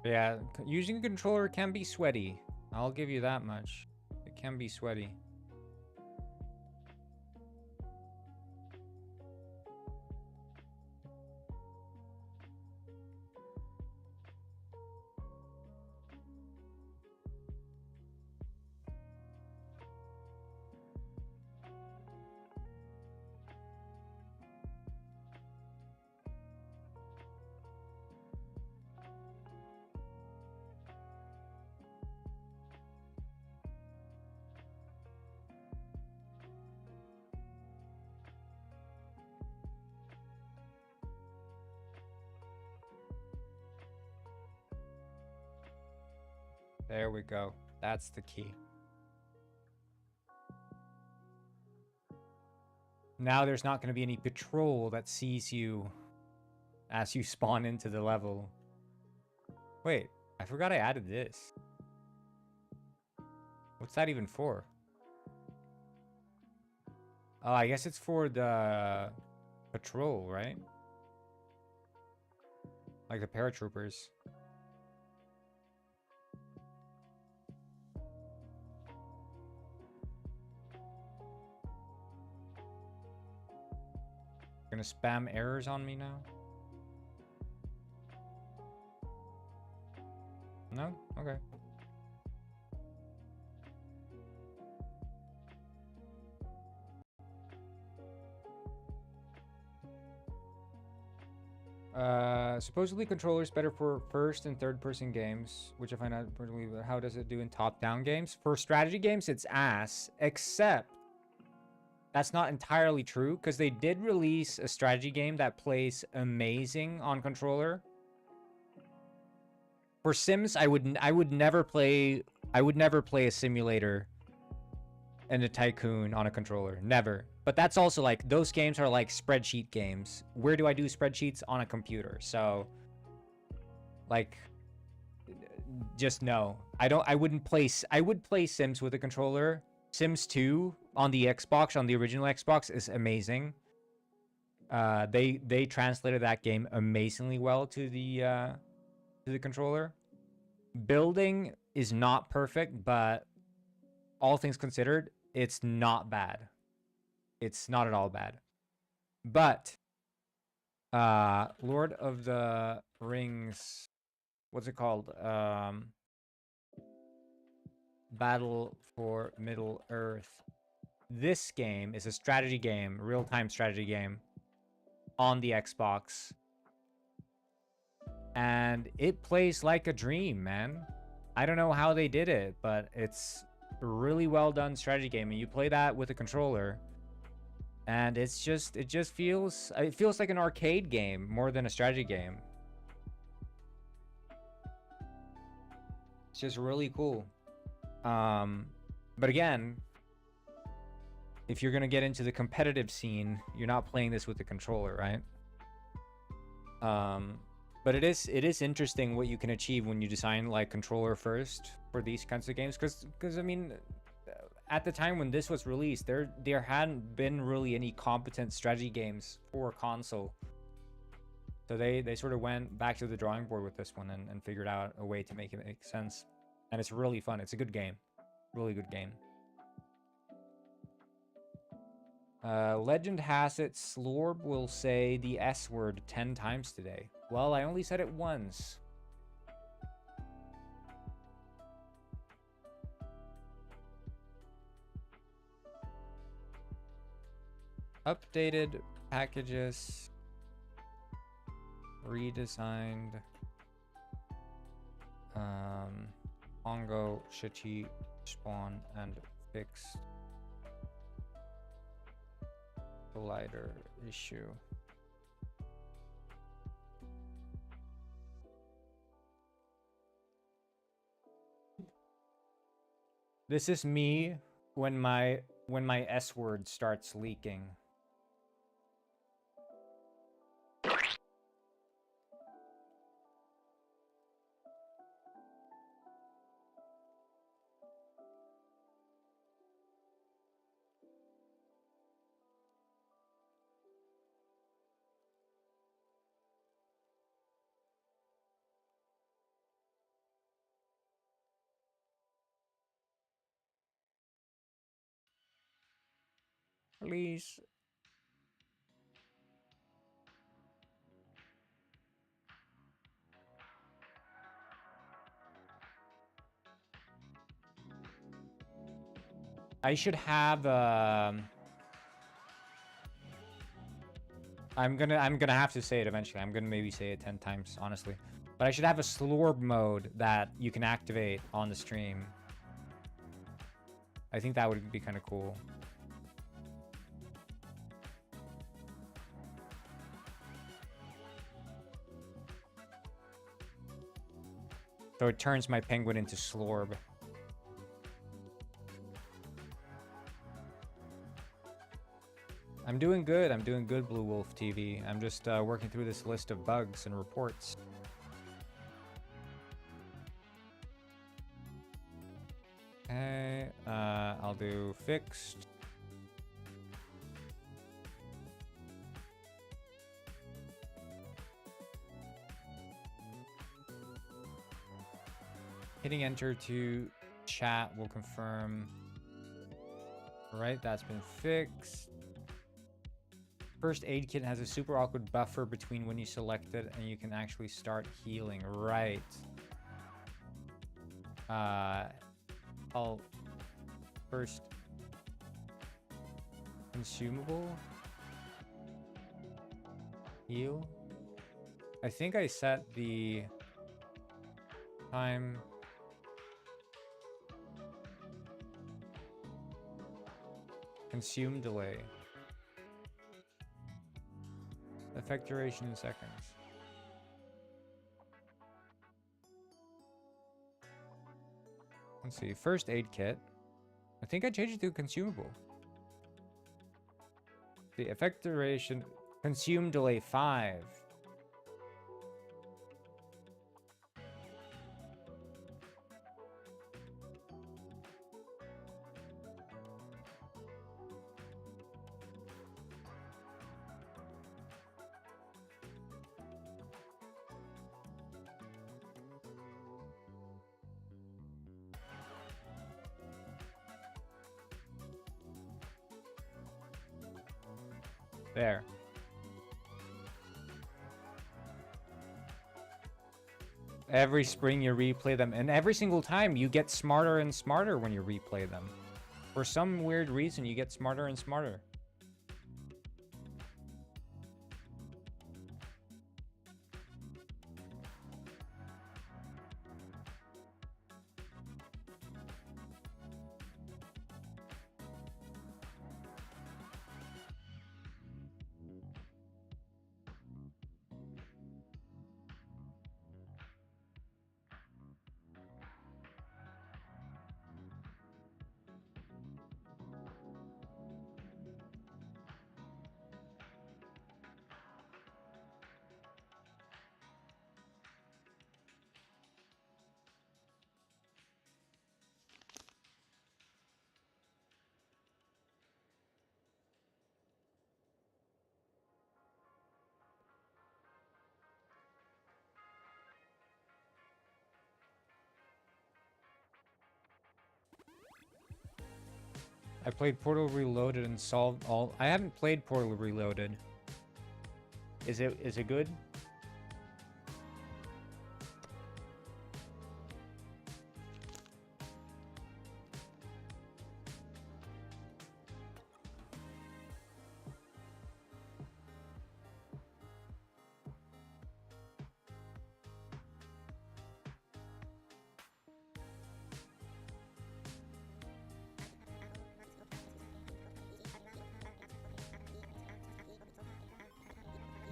Yeah, using a controller can be sweaty. I'll give you that much. It can be sweaty. There we go. That's the key. Now there's not going to be any patrol that sees you as you spawn into the level. Wait, I forgot I added this. What's that even for? Oh, I guess it's for the patrol, right? Like the paratroopers. Gonna spam errors on me now? No? Okay. Supposedly controllers better for first and third person games, which I find out personally, but how does it do in top down games? For strategy games, it's ass, except that's not entirely true because they did release a strategy game that plays amazing on controller. For Sims, I would never play a simulator and a tycoon on a controller. Never. But that's also like, those games are like spreadsheet games. Where do I do spreadsheets? On a computer. So like, just no. I would play Sims with a controller. Sims 2 on the Xbox, on the original Xbox, is amazing. They translated that game amazingly well to the controller. Building is not perfect, but all things considered, it's not bad. It's not at all bad. But Lord of the Rings, what's it called? Battle for Middle Earth. This game is a strategy game, real-time strategy game on the Xbox. And it plays like a dream, man. I don't know how they did it, but it's a really well done strategy game. And you play that with a controller, and it just feels like an arcade game more than a strategy game. It's just really cool. But again, if you're gonna get into the competitive scene, you're not playing this with the controller, right? But it is interesting what you can achieve when you design like controller first for these kinds of games, because I mean, at the time when this was released, there hadn't been really any competent strategy games for console. So they sort of went back to the drawing board with this one and figured out a way to make it make sense. And it's really fun. It's a good game. Really good game. Legend has it, Slorb will say the S word 10 times today. Well, I only said it once. Updated packages. Redesigned. Ongo, Shitty, Spawn, and fixed. Collider issue. This is me when my S word starts leaking. Please. I should have I'm gonna have to say it eventually. I'm gonna maybe say it 10 times, honestly. But I should have a slurp mode that you can activate on the stream. I think that would be kind of cool. So it turns my penguin into Slorb. I'm doing good. I'm doing good, Blue Wolf TV. I'm just working through this list of bugs and reports. Okay, I'll do fixed. Hitting enter to chat will confirm. Right, that's been fixed. First aid kit has a super awkward buffer between when you select it and you can actually start healing. Right. I'll first consumable heal. I think I set the time. Consume delay. Effect duration in seconds. Let's see. First aid kit. I think I changed it to consumable. The effect duration. Consume delay 5. There. Every spring you replay them, and every single time you get smarter and smarter when you replay them. For some weird reason, you get smarter and smarter. I played Portal Reloaded and solved all. I haven't played Portal Reloaded. Is it good?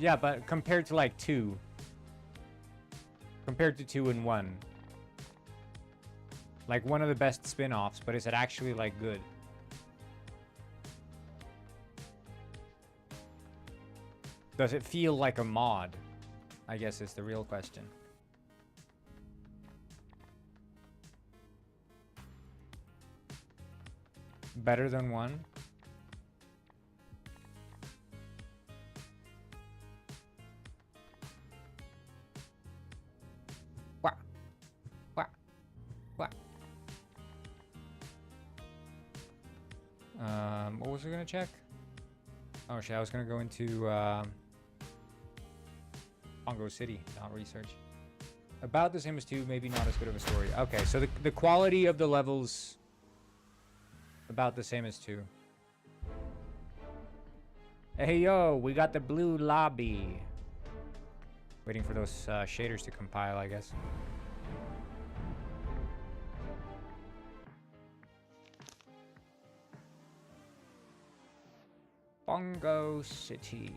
Yeah, but compared to like 2. Compared to 2 and 1. Like one of the best spin-offs, but is it actually like good? Does it feel like a mod? I guess is the real question. Better than 1? What was I gonna check? Oh shit, I was gonna go into Pongo City, not research. About the same as 2, maybe not as good of a story. Okay, so the quality of the levels about the same as 2. Hey yo, we got the blue lobby. Waiting for those shaders to compile, I guess. Pongo City.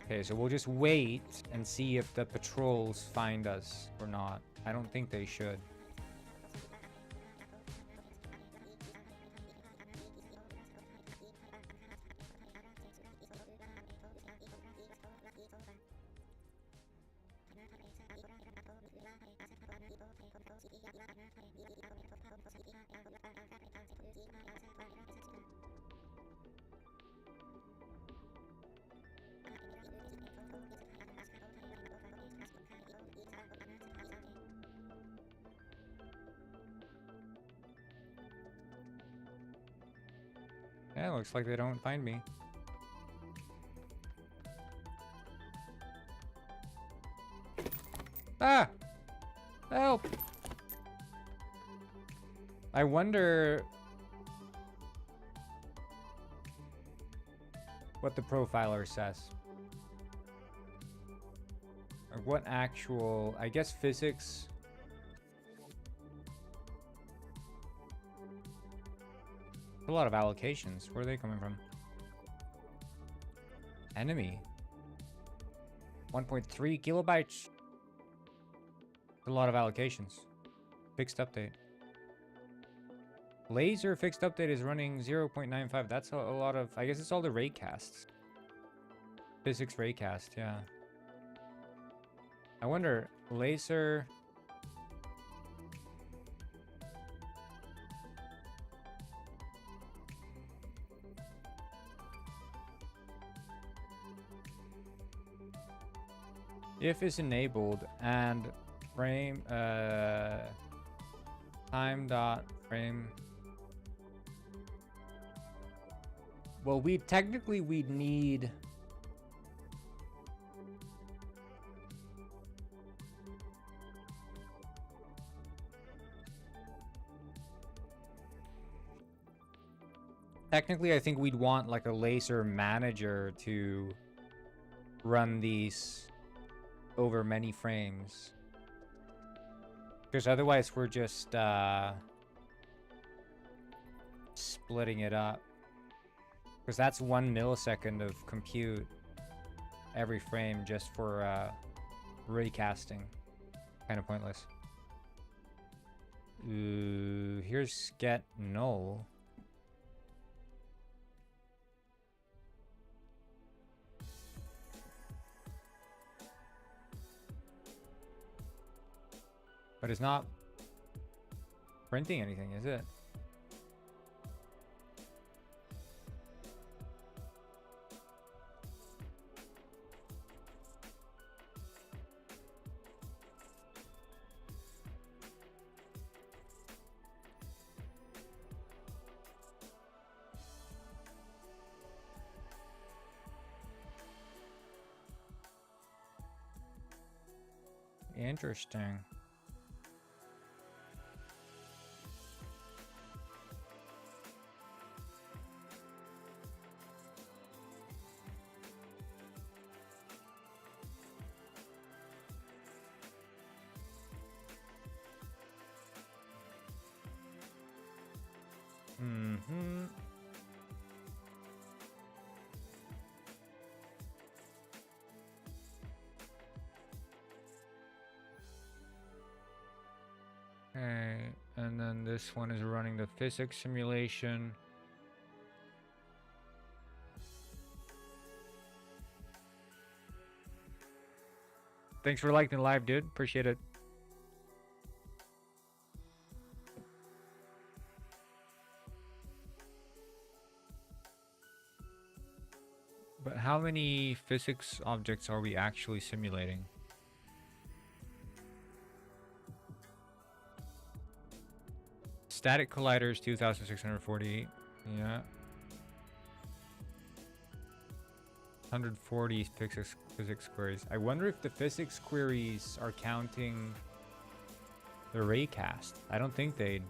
Okay, so we'll just wait and see if the patrols find us or not. I don't think they should. Yeah, looks like they don't find me. Ah! Help! I wonder what the profiler says. Or what actual, I guess physics. A lot of allocations. Where are they coming from? Enemy. 1.3 kilobytes. A lot of allocations. Fixed update. Laser fixed update is running 0.95. That's a lot of... I guess it's all the raycasts. Physics raycast, yeah. I wonder, laser... If is enabled and frame time dot frame. Well, we'd need technically I think we'd want like a laser manager to run these over many frames, because otherwise we're just splitting it up, because that's 1 millisecond of compute every frame just for raycasting. Kind of pointless. Here's get null. But it's not printing anything, is it? Interesting. Mm-hmm. Okay, and then this one is running the physics simulation. Thanks for liking the live, dude. Appreciate it. But how many physics objects are we actually simulating? Static colliders, 2,648. Yeah. 140 physics queries. I wonder if the physics queries are counting the raycast. I don't think they'd.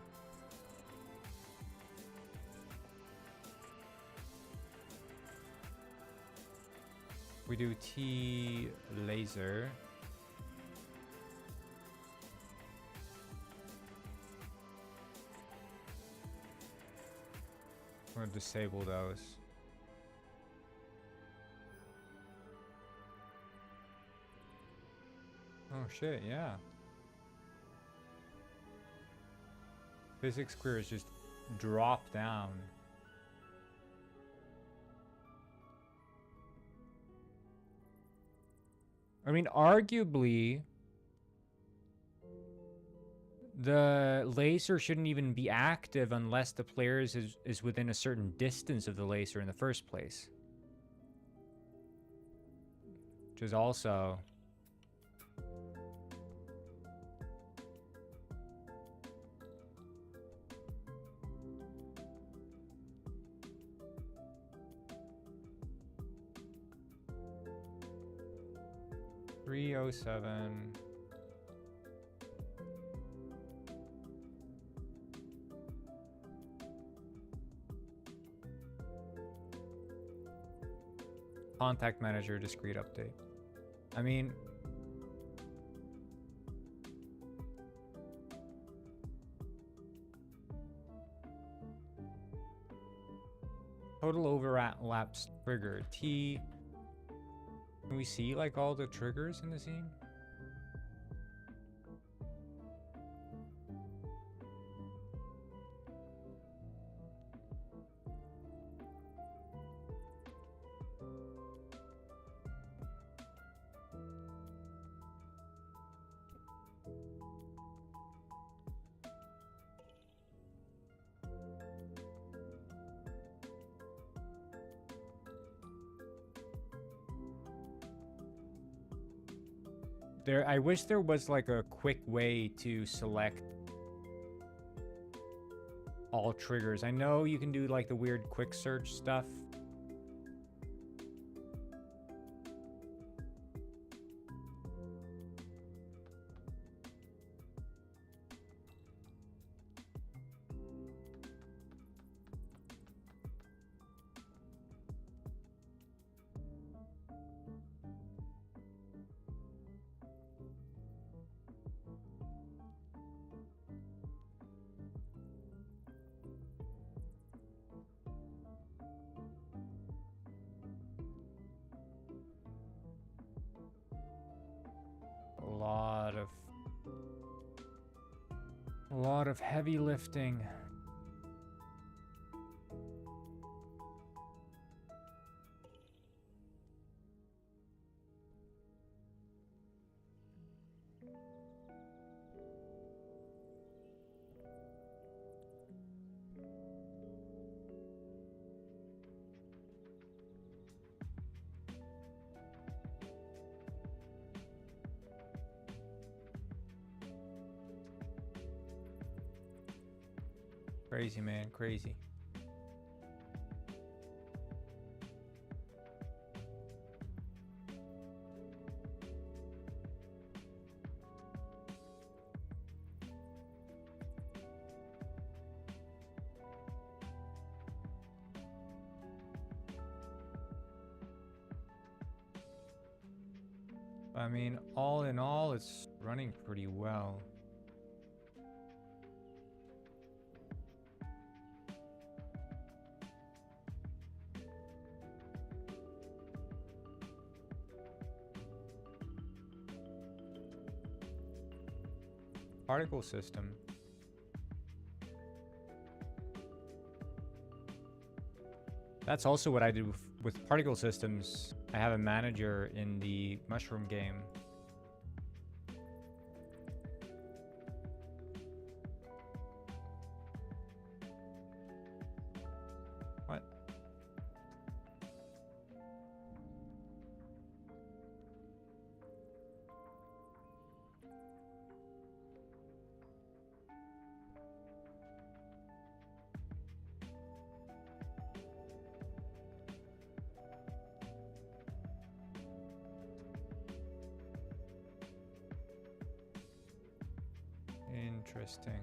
We do T laser. I'm gonna disable those. Oh shit, yeah. Physics queries just drop down. I mean, arguably, the laser shouldn't even be active unless the player is within a certain distance of the laser in the first place. Which is also... $307. Contact manager discrete update. I mean, total overlaps trigger T. Can we see like all the triggers in the scene? I wish there was like a quick way to select all triggers. I know you can do like the weird quick search stuff. A lot of heavy lifting. Crazy, man, crazy. I mean, all in all, it's running pretty well. Particle system. That's also what I do with particle systems. I have a manager in the mushroom game. What? Interesting.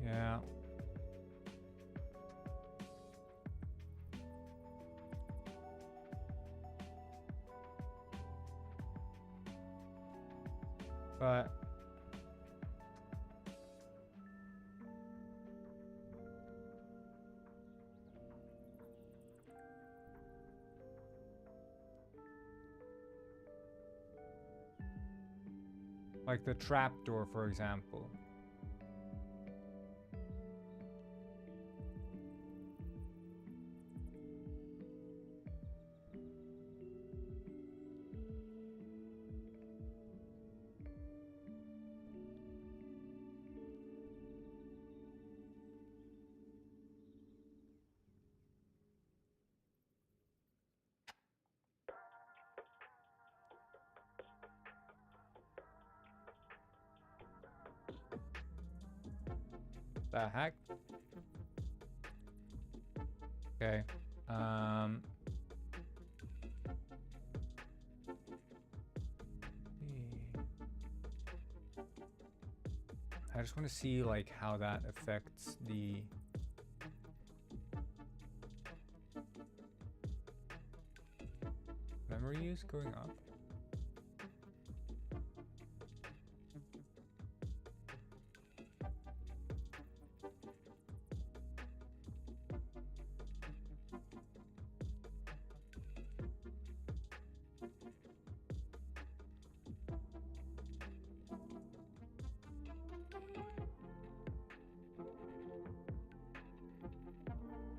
Yeah. But like the trapdoor, for example. The heck? Okay. I just want to see like how that affects the values going up?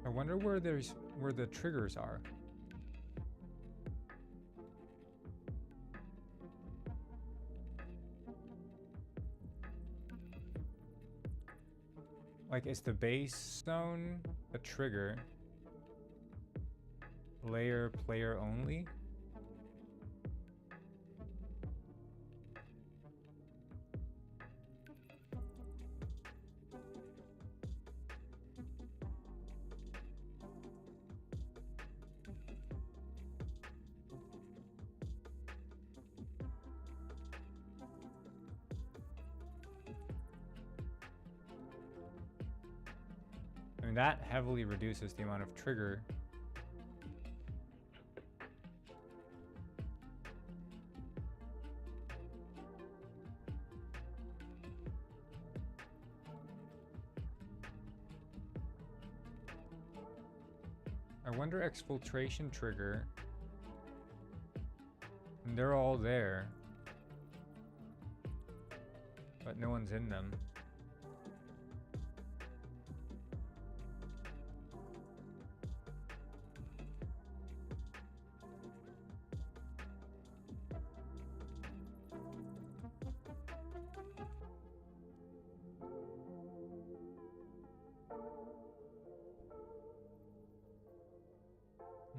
I wonder where the triggers are. Like, is the base zone a trigger? Layer player only? I mean, that heavily reduces the amount of trigger. I wonder exfiltration trigger. And they're all there, but no one's in them.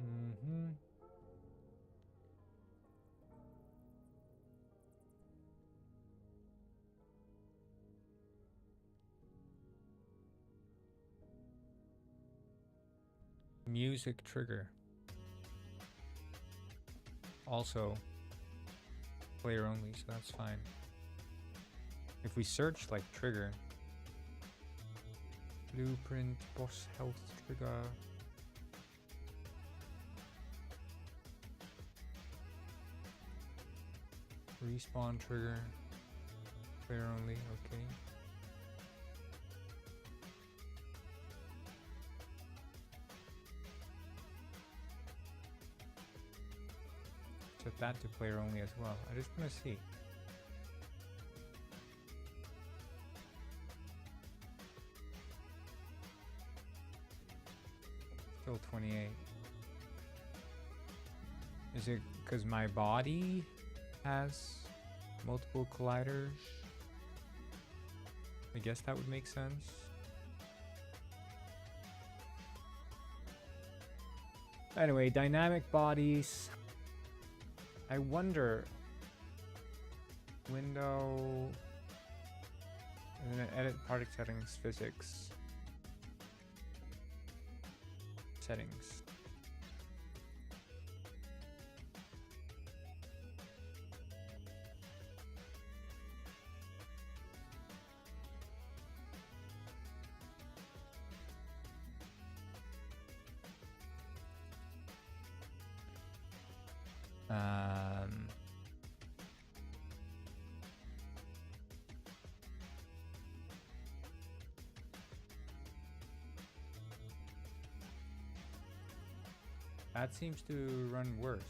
Mm-hmm. Music trigger. Also player only, so that's fine. If we search like trigger, blueprint, boss health trigger. Respawn trigger, player only, okay. Set that to player only as well. I just want to see. Still 28. Is it because my body has multiple colliders? I guess that would make sense. Anyway, dynamic bodies. I wonder. Window. And then edit particle settings, physics. Settings. That seems to run worse.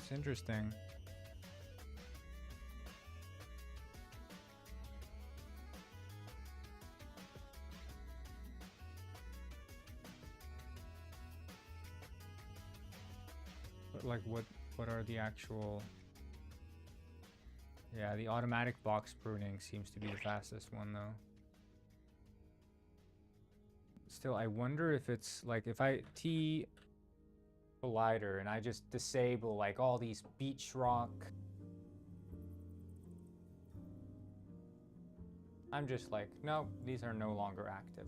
It's interesting. But like what are the actual... Yeah, the automatic box pruning seems to be the fastest one though. Still, I wonder if it's like if I T collider and I just disable like all these beach rock. I'm just like, no, these are no longer active.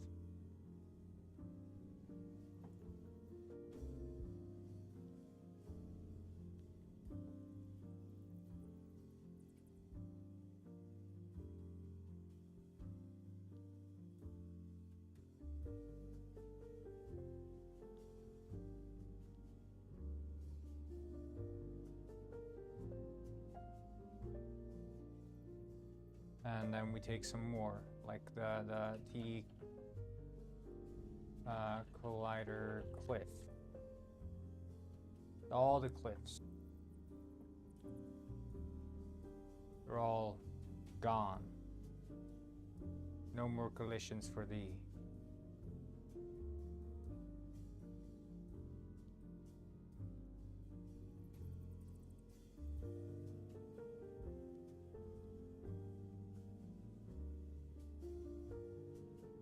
And then we take some more, like the T collider cliff. All the cliffs. They're all gone. No more collisions for thee.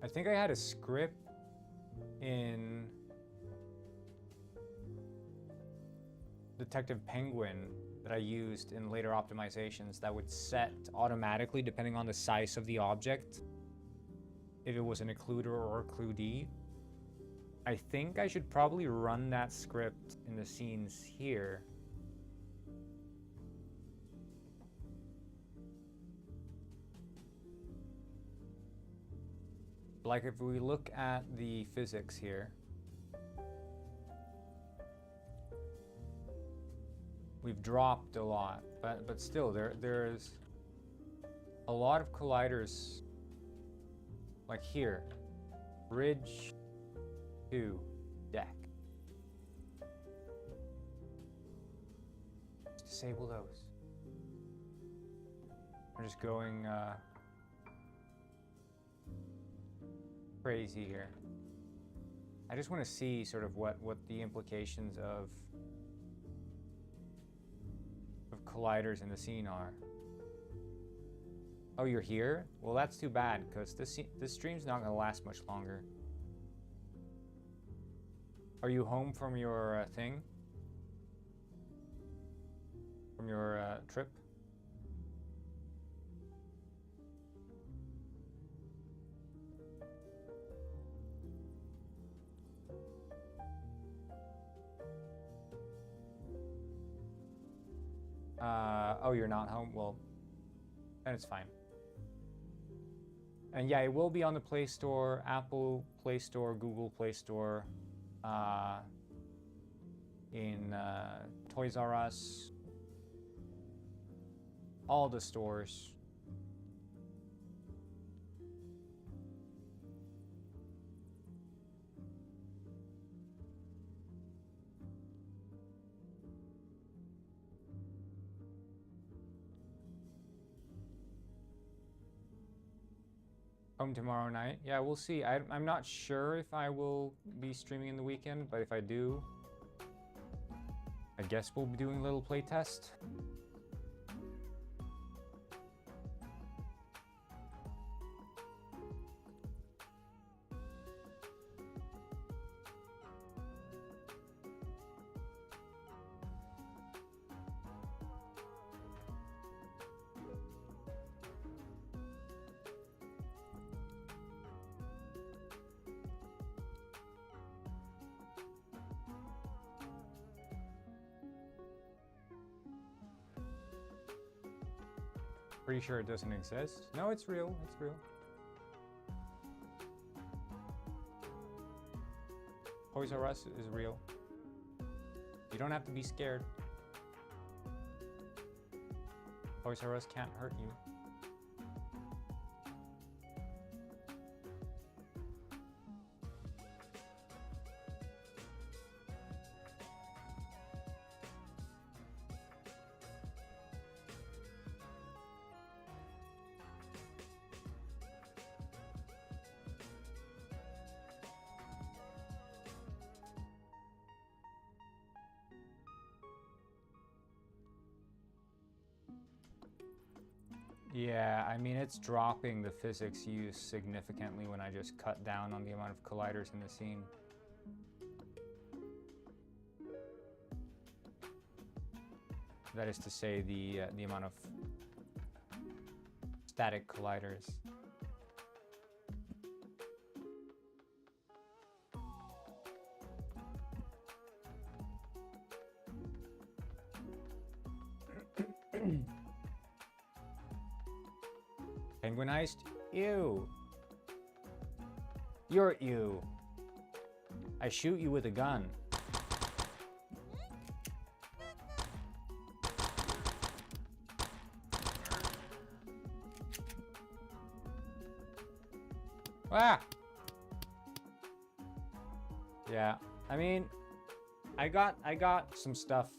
I think I had a script in Detective Penguin that I used in later optimizations that would set automatically depending on the size of the object if it was an occluder or occludee. I think I should probably run that script in the scenes here. Like if we look at the physics here, we've dropped a lot, but still there's a lot of colliders like here, bridge to deck. Just disable those. We're just going crazy here. I just want to see sort of what the implications of colliders in the scene are. Oh, you're here? Well, that's too bad because this stream's not going to last much longer. Are you home from your thing? From your trip? Oh, you're not home? Well, then it's fine. And yeah, it will be on the Play Store, Apple Play Store, Google Play Store, in Toys R Us, all the stores. Home tomorrow night. Yeah, we'll see. I'm not sure if I will be streaming in the weekend, but if I do, I guess we'll be doing a little play test. Pretty sure it doesn't exist. No, it's real. It's real. Toys R Us is real. You don't have to be scared. Toys R Us can't hurt you. Yeah, I mean, it's dropping the physics use significantly when I just cut down on the amount of colliders in the scene. That is to say, the amount of static colliders. Penguin heist? Ew. You're ew. I shoot you with a gun. Ah! Yeah, I mean, I got some stuff.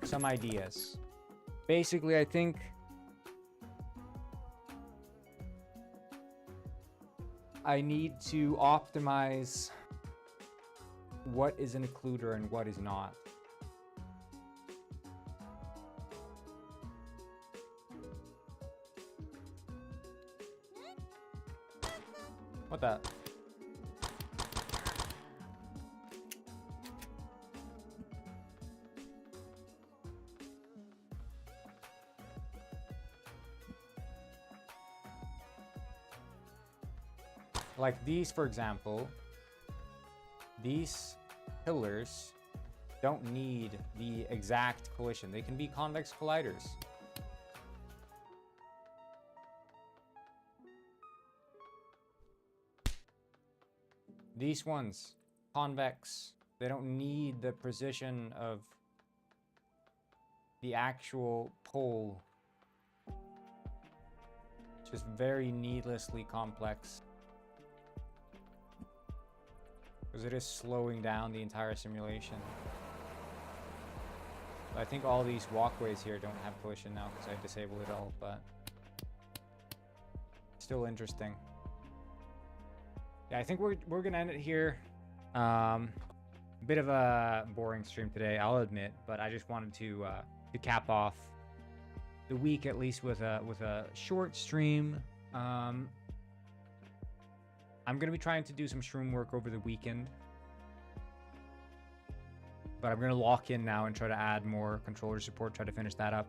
Some ideas. Basically, I think I need to optimize what is an occluder and what is not. What the? Like these, for example, these pillars don't need the exact collision. They can be convex colliders. These ones, convex, they don't need the precision of the actual pole. Just very needlessly complex. Because it is slowing down the entire simulation. I think all these walkways here don't have collision now because I disabled it all, but still interesting. Yeah, I think we're gonna end it here. Bit of a boring stream today, I'll admit, but I just wanted to cap off the week at least with a short stream. I'm gonna be trying to do some shroom work over the weekend, but I'm gonna lock in now and try to add more controller support, try to finish that up,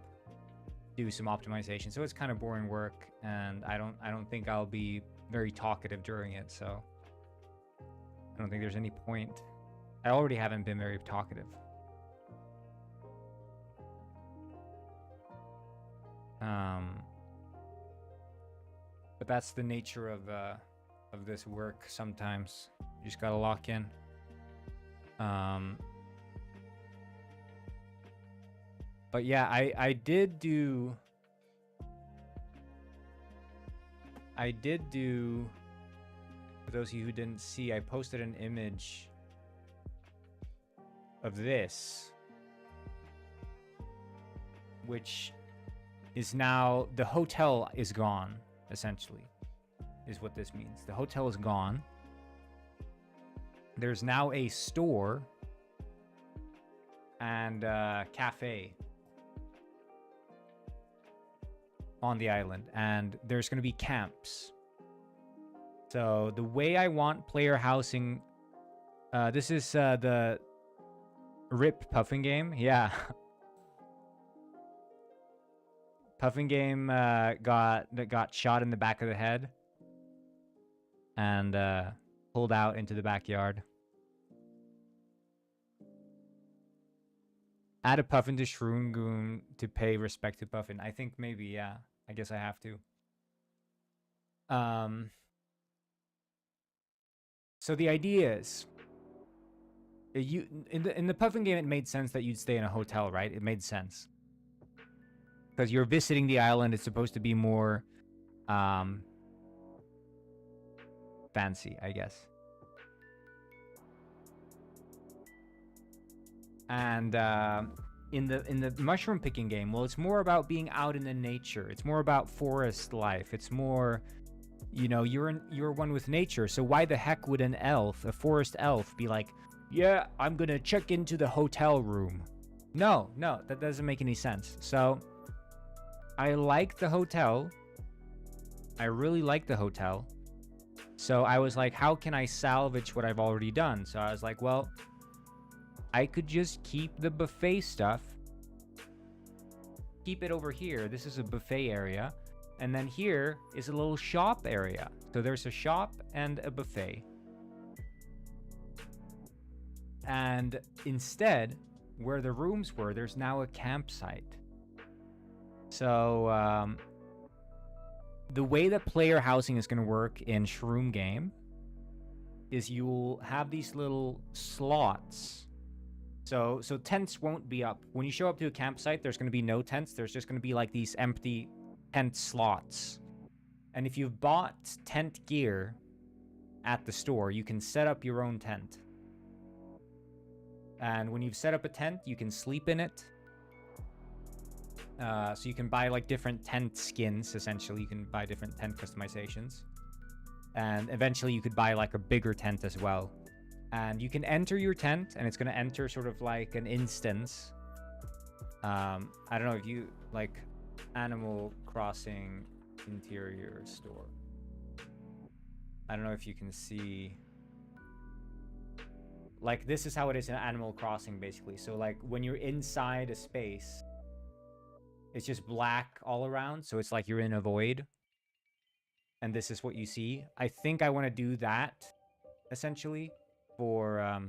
do some optimization. So it's kind of boring work, and I don't think I'll be very talkative during it, so I don't think there's any point. I already haven't been very talkative. But that's the nature of this work sometimes. You just gotta lock in. But yeah, I did do, for those of you who didn't see, I posted an image of this, which is now, the hotel is gone, essentially, is what this means. The hotel is gone. There's now a store and a cafe on the island, and there's going to be camps. So the way I want player housing, this is the RIP Puffin game. Yeah. Puffin game got shot in the back of the head and pulled out into the backyard. Add a Puffin to Shroom Goon to pay respect to Puffin. I think maybe, yeah. I guess I have to. So the idea is, in the Puffin game, it made sense that you'd stay in a hotel, right? It made sense because you're visiting the island. It's supposed to be more fancy, I guess. And in the mushroom picking game, well, it's more about being out in the nature. It's more about forest life. It's more, you know, you're one with nature. So why the heck would an elf, a forest elf, be like, yeah, I'm gonna check into the hotel room? No, that doesn't make any sense. So I like the hotel. I really like the hotel. So I was like, how can I salvage what I've already done? So I was like, well, I could just keep the buffet stuff. Keep it over here. This is a buffet area. And then here is a little shop area. So there's a shop and a buffet. And instead, where the rooms were, there's now a campsite. So the way that player housing is going to work in Shroom Game is you'll have these little slots. So tents won't be up. When you show up to a campsite, there's going to be no tents. There's just going to be like these empty tent slots. And if you've bought tent gear at the store, you can set up your own tent. And when you've set up a tent, you can sleep in it. So you can buy like different tent skins, essentially. You can buy different tent customizations. And eventually you could buy like a bigger tent as well. And you can enter your tent, and it's going to enter sort of like an instance. I don't know if you like Animal Crossing interior store. I don't know if you can see. Like, this is how it is in Animal Crossing, basically. So, like, when you're inside a space, it's just black all around. So it's like you're in a void. And this is what you see. I think I want to do that, essentially, for...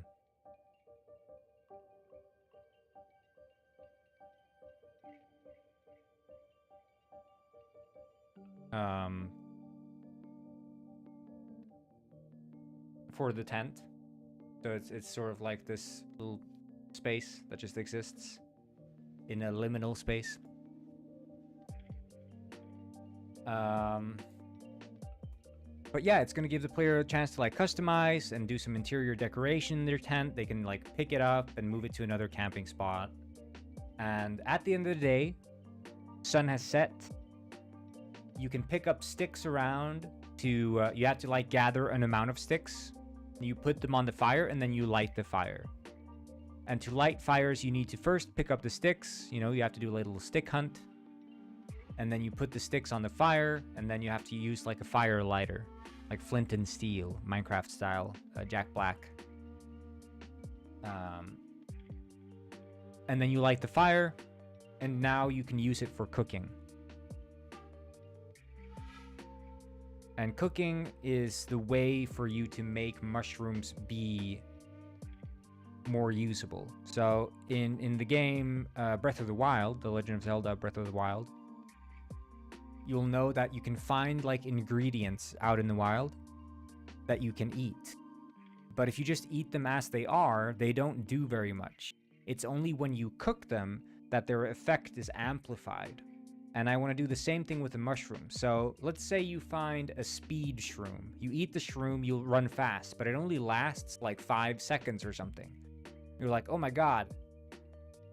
for the tent. So it's sort of like this little space that just exists in a liminal space. But yeah, it's going to give the player a chance to like customize and do some interior decoration in their tent. They can like pick it up and move it to another camping spot. And at the end of the day, sun has set. You can pick up sticks around to, you have to like gather an amount of sticks. You put them on the fire and then you light the fire. And to light fires, you need to first pick up the sticks. You know, you have to do a little stick hunt. And then you put the sticks on the fire, and then you have to use like a fire lighter, like flint and steel, Minecraft style, Jack Black. And then you light the fire, and now you can use it for cooking. And cooking is the way for you to make mushrooms be more usable. So in the game Breath of the Wild, The Legend of Zelda Breath of the Wild, you'll know that you can find like ingredients out in the wild that you can eat. But if you just eat them as they are, they don't do very much. It's only when you cook them that their effect is amplified. And I want to do the same thing with the mushroom. So let's say you find a speed shroom. You eat the shroom, you'll run fast, but it only lasts like 5 seconds or something. You're like, oh my god,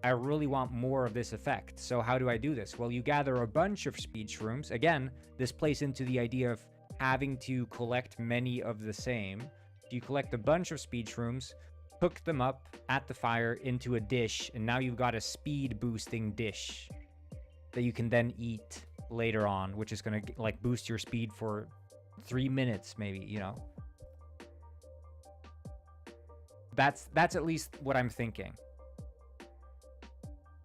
I really want more of this effect. So how do I do this? Well, you gather a bunch of speed shrooms. Again, this plays into the idea of having to collect many of the same. You collect a bunch of speed shrooms, cook them up at the fire into a dish, and now you've got a speed boosting dish that you can then eat later on, which is going to like boost your speed for 3 minutes maybe, you know. That's at least what I'm thinking.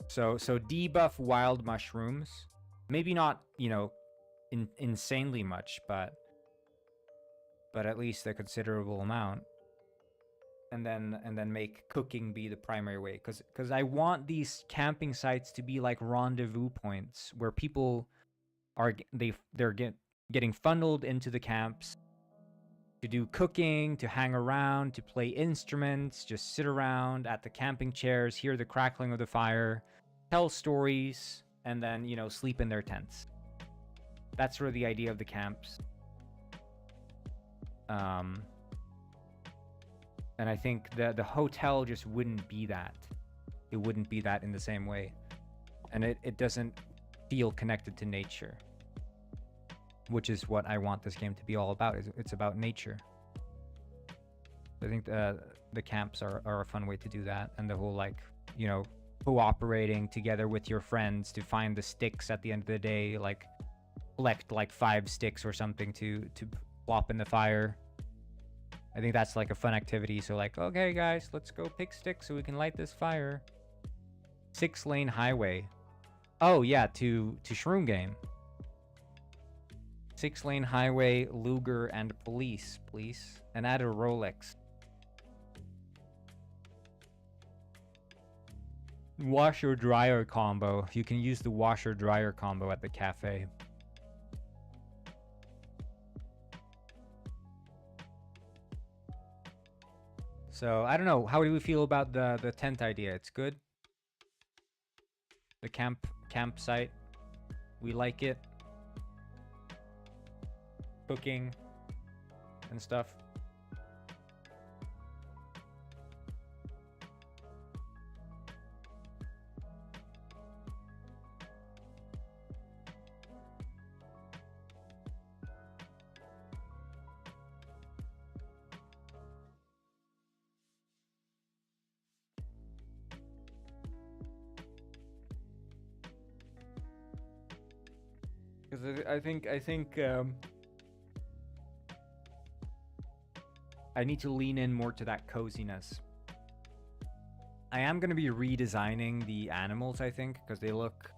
So debuff wild mushrooms, maybe not, you know, insanely much, but at least a considerable amount. And then make cooking be the primary way, because I want these camping sites to be like rendezvous points where people are getting funneled into the camps to do cooking, to hang around, to play instruments, just sit around at the camping chairs, hear the crackling of the fire, tell stories, and then, you know, sleep in their tents. That's sort of the idea of the camps. And I think the hotel just wouldn't be that. It wouldn't be that in the same way. And it doesn't feel connected to nature, which is what I want this game to be all about. It's about nature. I think the camps are a fun way to do that. And the whole, like, you know, cooperating together with your friends to find the sticks at the end of the day, like collect like 5 sticks or something to plop in the fire. I think that's like a fun activity. So like, okay guys, let's go pick sticks so we can light this fire. 6-lane highway. Oh yeah, to Shroom Game. 6-lane highway, Luger, and police, please. And add a Rolex. Washer dryer combo. You can use the washer dryer combo at the cafe. So I don't know. How do we feel about the tent idea? It's good. The campsite. We like it. Cooking and stuff. Because I think I need to lean in more to that coziness. I am going to be redesigning the animals, I think, because they look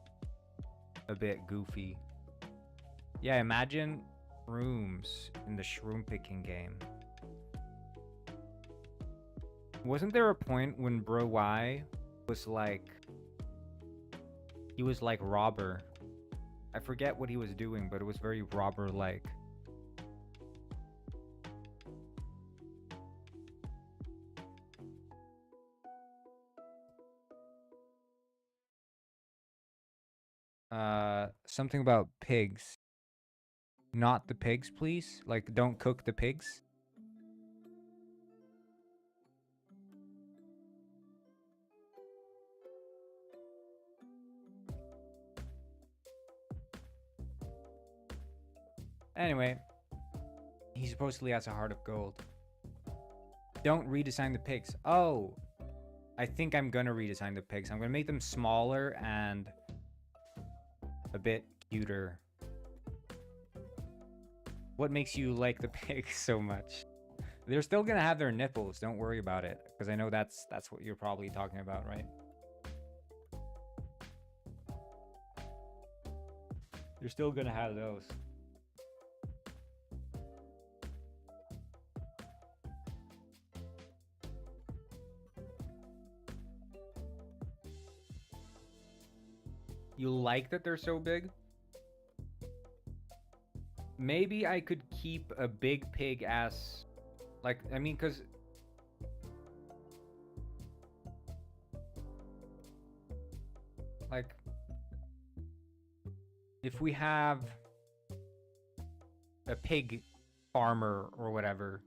a bit goofy. Yeah, imagine rooms in the shroom picking game. Wasn't there a point when Bro Y was like... He was like Robber. I forget what he was doing, but it was very Robber-like. Something about pigs. Not the pigs, please. Like, don't cook the pigs. Anyway, he supposedly has a heart of gold. Don't redesign the pigs. Oh, I think I'm gonna redesign the pigs. I'm gonna make them smaller and a bit cuter. What makes you like the pigs so much? They're still gonna have their nipples. Don't worry about it, because I know that's what you're probably talking about, right? You're still gonna have those. You like that they're so big? Maybe I could keep a big pig as... Like, I mean, because... Like... If we have... a pig farmer or whatever...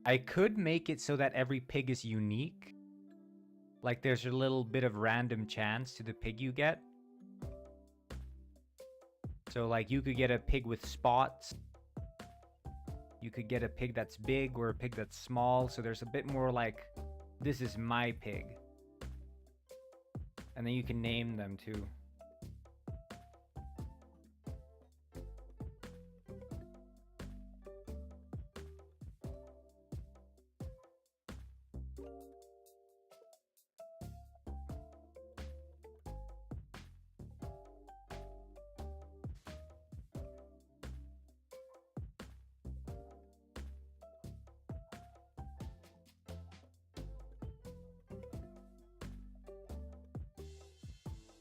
I could make it so that every pig is unique. Like, there's a little bit of random chance to the pig you get. So, like, you could get a pig with spots. You could get a pig that's big or a pig that's small. So there's a bit more like, this is my pig. And then you can name them too.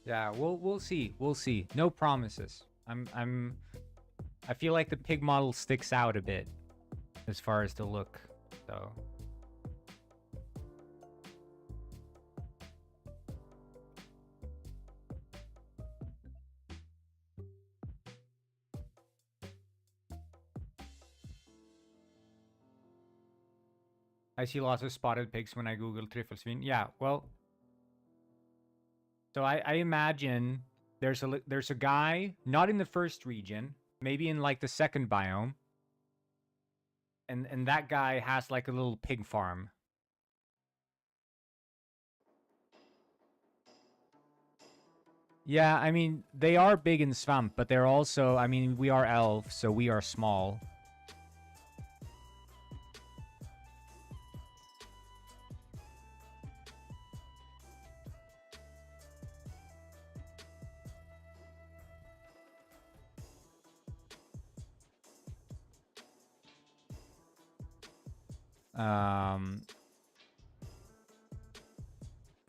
Yeah, we'll see. We'll see. No promises. I feel like the pig model sticks out a bit as far as the look, so. I see lots of spotted pigs when I Google Tryffelsvin. Yeah, well, so I imagine there's a guy, not in the first region, maybe in like the second biome. And that guy has like a little pig farm. Yeah, I mean, they are big in Svamp, but they're also, I mean, we are elves, so we are small.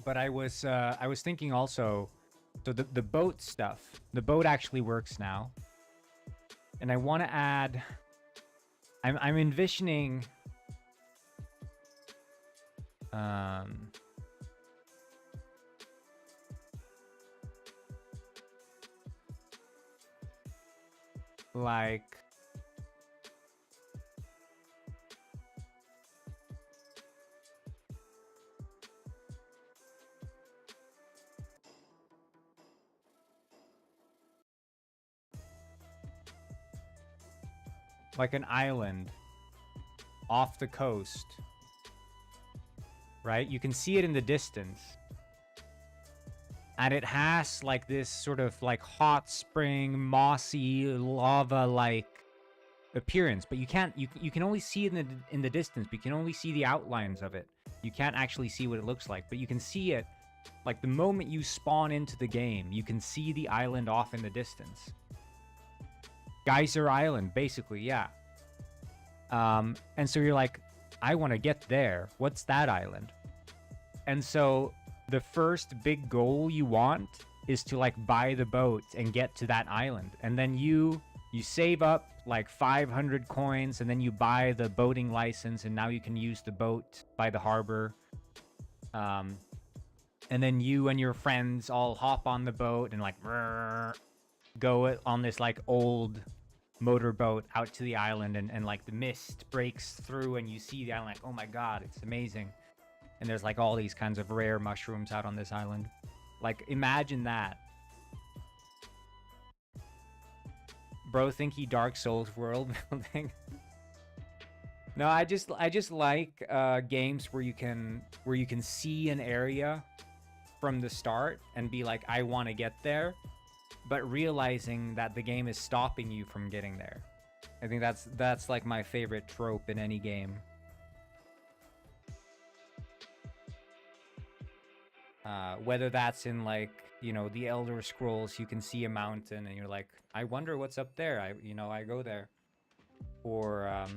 But I was thinking also, so the boat stuff, the boat actually works now, and I want to add. I'm envisioning. Like. Like an island off the coast, right? You can see it in the distance. And it has like this sort of like hot spring, mossy, lava-like appearance, but you can't you can only see it in the distance, but you can only see the outlines of it. You can't actually see what it looks like, but you can see it like the moment you spawn into the game, you can see the island off in the distance. Geyser Island, basically, yeah. And so you're like, I want to get there. What's that island? And so the first big goal you want is to like buy the boat and get to that island. And then you save up like 500 coins and then you buy the boating license and now you can use the boat by the harbor. And then you and your friends all hop on the boat and like go on this like old motorboat out to the island, and like the mist breaks through and you see the island, like, oh my god, it's amazing. And there's like all these kinds of rare mushrooms out on this island. Like, imagine that. Bro, think he Dark Souls world building. No, I just like games where you can see an area from the start and be like, I want to get there, but realizing that the game is stopping you from getting there. I think that's like my favorite trope in any game. Whether that's in like, you know, the Elder Scrolls, you can see a mountain and you're like, I wonder what's up there. I go there. Or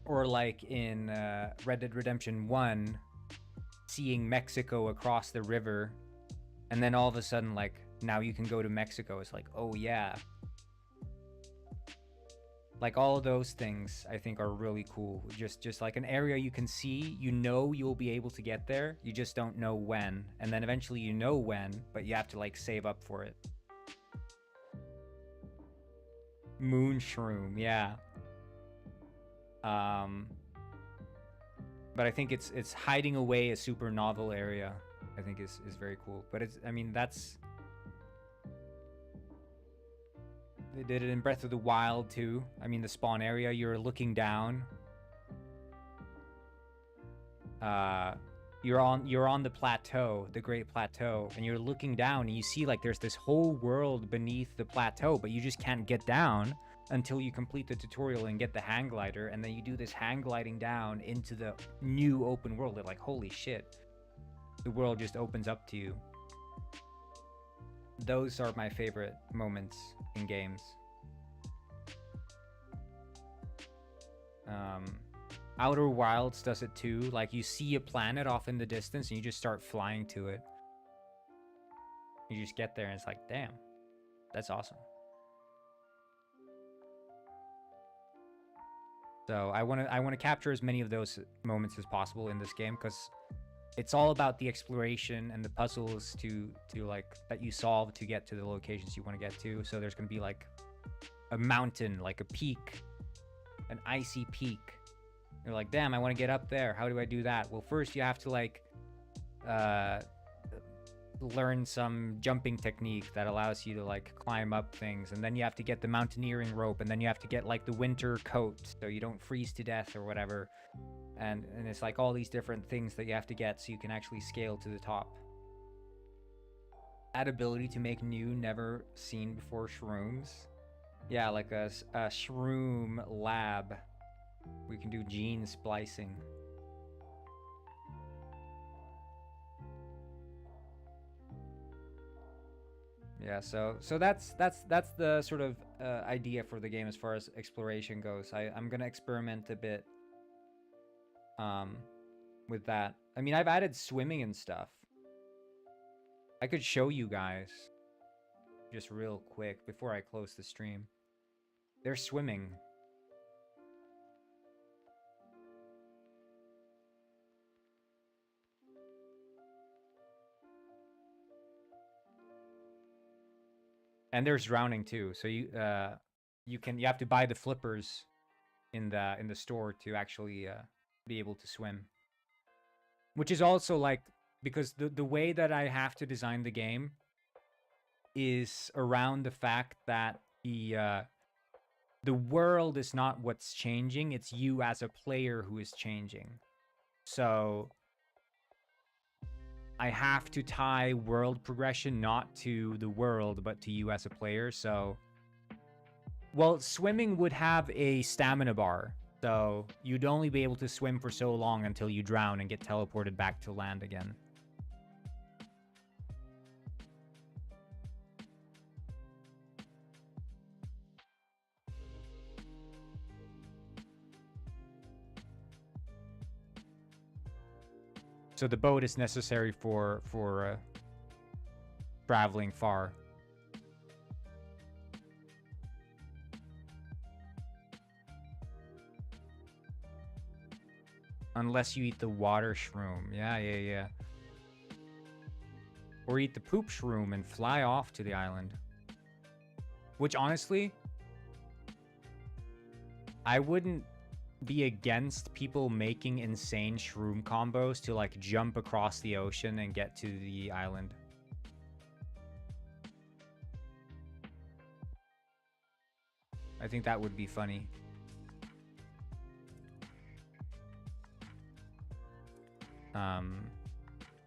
like in Red Dead Redemption 1, seeing Mexico across the river, and then all of a sudden, like, now you can go to Mexico. It's like, oh yeah. Like, all of those things I think are really cool. Just like an area you can see, you know you'll be able to get there, you just don't know when. And then eventually you know when, but you have to like save up for it. Moonshroom, yeah. But I think it's hiding away a super novel area, I think is very cool. But it's, I mean, that's... They did it in Breath of the Wild too. I mean, the spawn area, you're looking down. You're on the plateau, the Great Plateau, and you're looking down and you see like there's this whole world beneath the plateau, but you just can't get down until you complete the tutorial and get the hang glider, and then you do this hang gliding down into the new open world. They're like, holy shit. The world just opens up to you. Those are my favorite moments in games. Outer Wilds does it too. Like, you see a planet off in the distance and you just start flying to it. You just get there and it's like, damn, that's awesome. So I want to capture as many of those moments as possible in this game, because it's all about the exploration and the puzzles to like that you solve to get to the locations you want to get to. So there's going to be like a mountain, like a peak, an icy peak. You're like, damn, I want to get up there. How do I do that? Well, first you have to like learn some jumping technique that allows you to like climb up things, and then you have to get the mountaineering rope, and then you have to get like the winter coat so you don't freeze to death or whatever. And it's like all these different things that you have to get so you can actually scale to the top. Add ability to make new, never seen before shrooms. Yeah, like a shroom lab. We can do gene splicing. Yeah, so that's the sort of idea for the game as far as exploration goes. I'm gonna experiment a bit with that. I mean, I've added swimming and stuff. I could show you guys just real quick before I close the stream. They're swimming. And there's drowning too. So you have to buy the flippers in the store to actually be able to swim. Which is also like, because the way that I have to design the game is around the fact that the world is not what's changing, it's you as a player who is changing. So I have to tie world progression not to the world, but to you as a player. So, well, swimming would have a stamina bar. So you'd only be able to swim for so long until you drown and get teleported back to land again. So the boat is necessary for traveling far. Unless you eat the water shroom. Yeah. Or eat the poop shroom and fly off to the island. Which, honestly, I wouldn't be against people making insane shroom combos to, like, jump across the ocean and get to the island. I think that would be funny.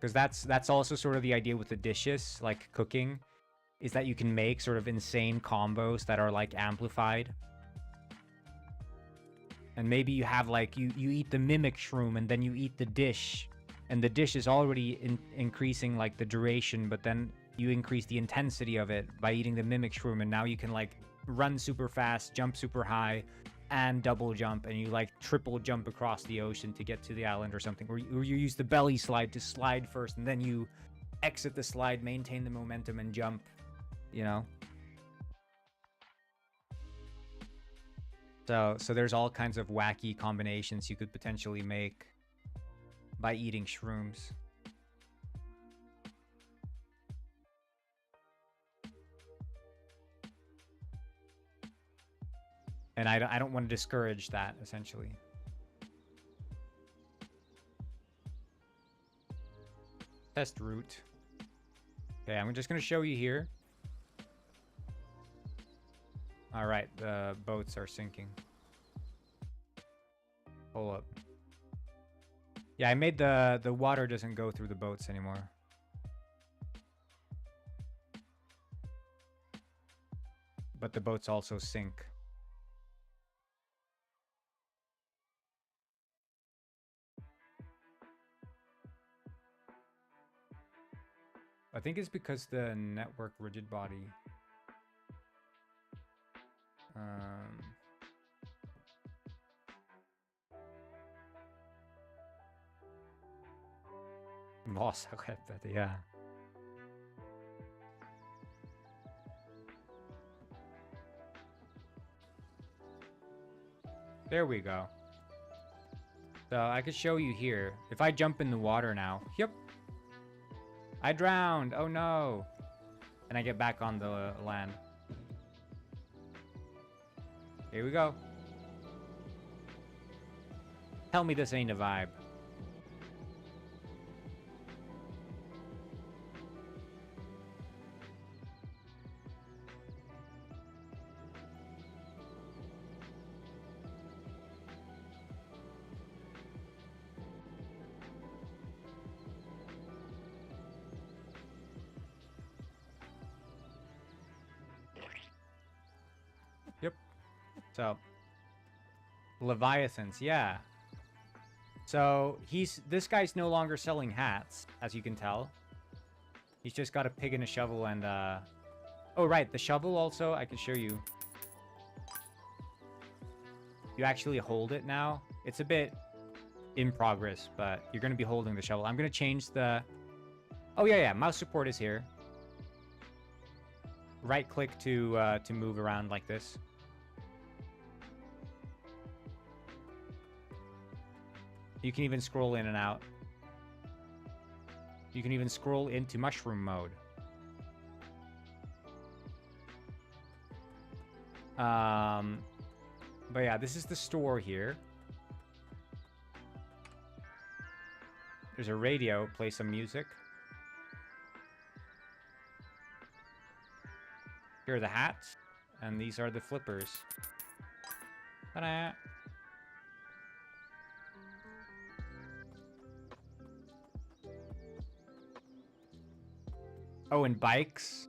Because that's also sort of the idea with the dishes, like cooking, is that you can make sort of insane combos that are, like, amplified. And maybe you have, like, you eat the mimic shroom and then you eat the dish, and the dish is already increasing, like, the duration, but then you increase the intensity of it by eating the mimic shroom, and now you can, like, run super fast, jump super high, and double jump, and you, like, triple jump across the ocean to get to the island or something. Or you use the belly slide to slide first, and then you exit the slide, maintain the momentum, and jump, you know? So there's all kinds of wacky combinations you could potentially make by eating shrooms. And I don't want to discourage that, essentially. Test route. Okay, I'm just going to show you here. All right, the boats are sinking. Hold up. Yeah, I made the water doesn't go through the boats anymore. But the boats also sink. I think it's because the network rigid body. Lost, okay, yeah. There we go. So I could show you here. If I jump in the water now, yep. I drowned, oh no. And I get back on the land. Here we go. Tell me this ain't a vibe. So, Leviathans, yeah. So, this guy's no longer selling hats, as you can tell. He's just got a pig and a shovel and, Oh, right, the shovel also, I can show you. You actually hold it now. It's a bit in progress, but you're going to be holding the shovel. I'm going to change the... Oh, yeah, mouse support is here. Right-click to move around like this. You can even scroll in and out. You can even scroll into mushroom mode. But yeah, this is the store here. There's a radio. Play some music. Here are the hats. And these are the flippers. Ta-da! Oh, and bikes.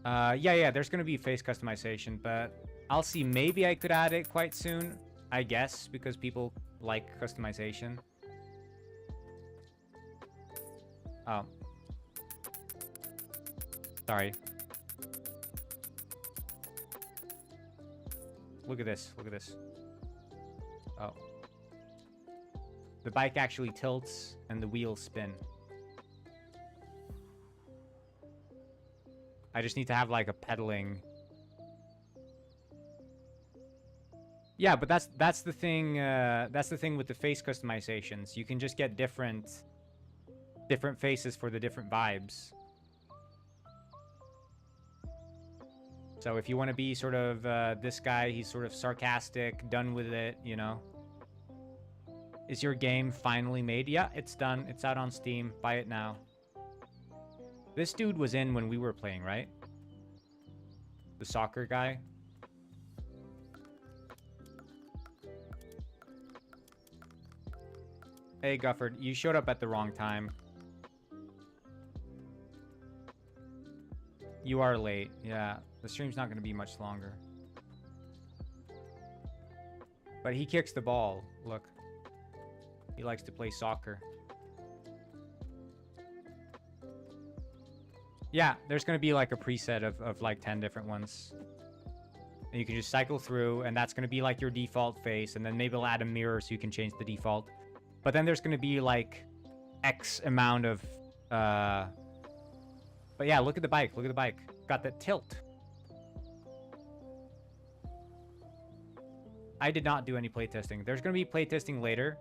Yeah, there's gonna be face customization, but I'll see. Maybe I could add it quite soon, I guess, because people like customization. Oh. Sorry. Look at this. Look at this. Oh. The bike actually tilts and the wheels spin. I just need to have like a pedaling. Yeah, but that's the thing. That's the thing with the face customizations. You can just get different faces for the different vibes. So if you want to be sort of this guy, he's sort of sarcastic, done with it, you know. Is your game finally made? Yeah, it's done. It's out on Steam. Buy it now. This dude was in when we were playing, right? The soccer guy. Hey, Gufford, you showed up at the wrong time. You are late. Yeah, the stream's not going to be much longer. But he kicks the ball. Look. He likes to play soccer. Yeah, there's going to be like a preset of like 10 different ones. And you can just cycle through, and that's going to be like your default face. And then maybe we'll add a mirror so you can change the default. But then there's going to be like X amount of... But yeah, look at the bike. Look at the bike. Got that tilt. I did not do any playtesting. There's going to be playtesting later.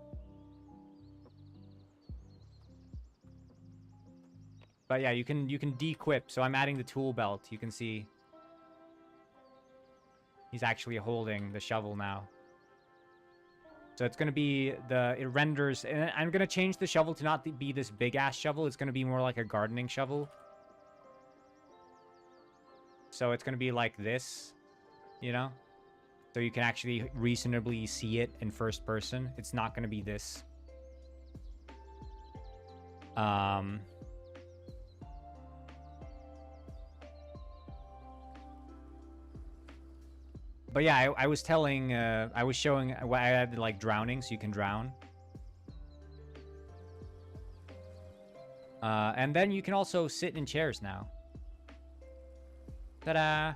But yeah, you can de-equip. So I'm adding the tool belt. You can see he's actually holding the shovel now. So it's going to be it renders, and I'm going to change the shovel to not be this big ass shovel. It's going to be more like a gardening shovel. So it's going to be like this, you know? So you can actually reasonably see it in first person. It's not going to be this. But yeah, I was telling, I was showing what I had like drowning, so you can drown. And then you can also sit in chairs now. Ta-da!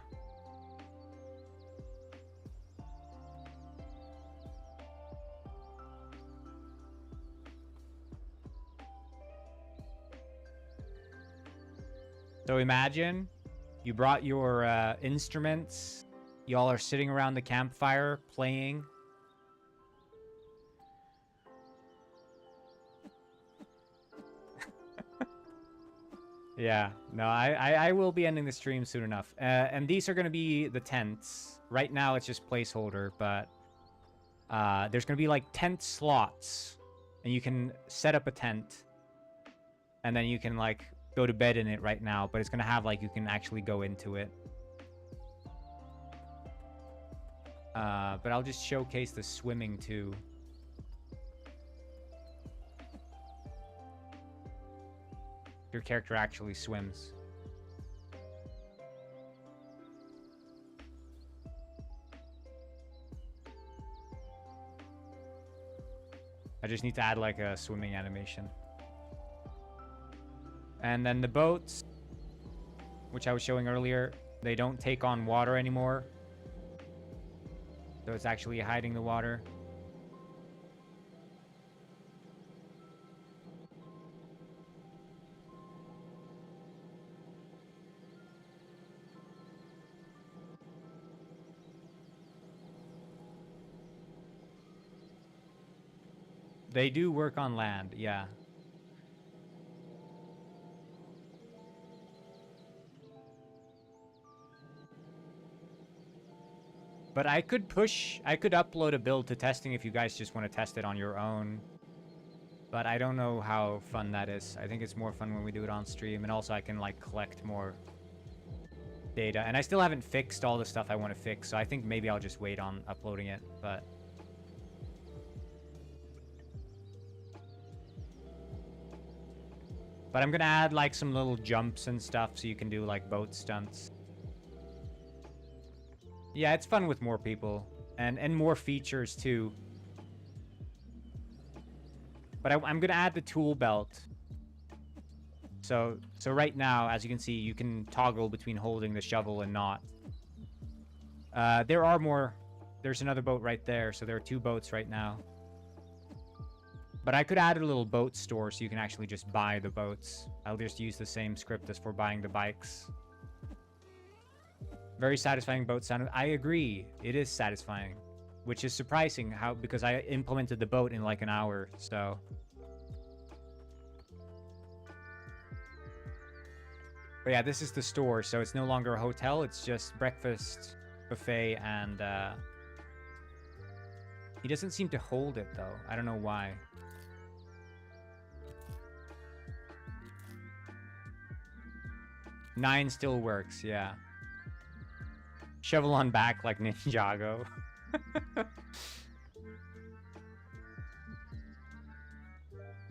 So imagine you brought your instruments. Y'all are sitting around the campfire playing. Yeah, no, I will be ending the stream soon enough. And these are going to be the tents. Right now it's just placeholder, but there's going to be like tent slots. And you can set up a tent. And then you can like go to bed in it right now. But it's going to have like you can actually go into it. But I'll just showcase the swimming too. Your character actually swims. I just need to add like a swimming animation. And then the boats, which I was showing earlier, they don't take on water anymore. So it's actually hiding the water. They do work on land, yeah. But I could upload a build to testing if you guys just want to test it on your own. But I don't know how fun that is. I think it's more fun when we do it on stream. And also I can like collect more data. And I still haven't fixed all the stuff I want to fix. So I think maybe I'll just wait on uploading it. But I'm going to add like some little jumps and stuff so you can do like boat stunts. Yeah, it's fun with more people and more features too. But I'm going to add the tool belt. So right now, as you can see, you can toggle between holding the shovel and not. There's another boat right there. So there are 2 boats right now. But I could add a little boat store so you can actually just buy the boats. I'll just use the same script as for buying the bikes. Very satisfying boat sound. I agree. It is satisfying. Which is surprising because I implemented the boat in like an hour, so. But yeah, this is the store, so it's no longer a hotel. It's just breakfast, buffet, and he doesn't seem to hold it though. I don't know why. 9 still works, yeah. Shovel on back like Ninjago.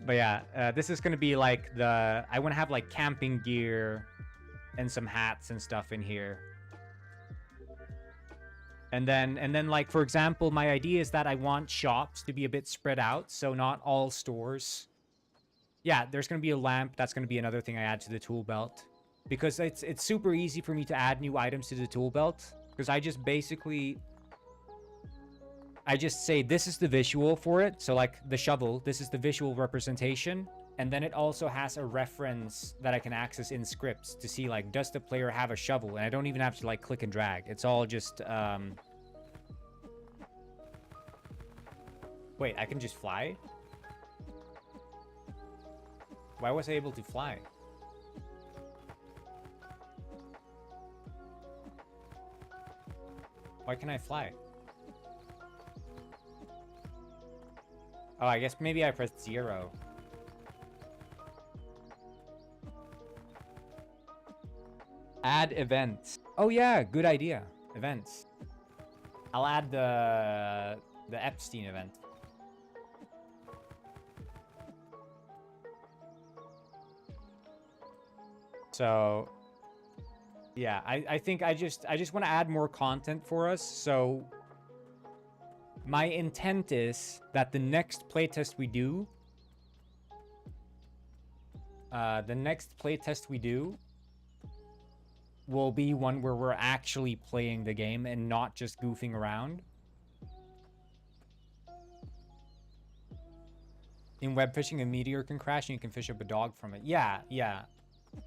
But yeah, this is gonna be like I want to have like camping gear and some hats and stuff in here. And then like, for example, my idea is that I want shops to be a bit spread out, so not all stores. Yeah, there's gonna be a lamp. That's gonna be another thing I add to the tool belt. Because it's super easy for me to add new items to the tool belt. Because I just say this is the visual for it. So like the shovel, this is the visual representation. And then it also has a reference that I can access in scripts to see like, does the player have a shovel? And I don't even have to like click and drag. It's all just, wait, I can just fly? Why was I able to fly? Why can I fly? Oh, I guess maybe I pressed 0. Add events. Oh yeah, good idea. Events. I'll add the Epstein event. So yeah, I think I just want to add more content for us. So my intent is that the next playtest we do, will be one where we're actually playing the game and not just goofing around. In web fishing, a meteor can crash and you can fish up a dog from it. Yeah, yeah.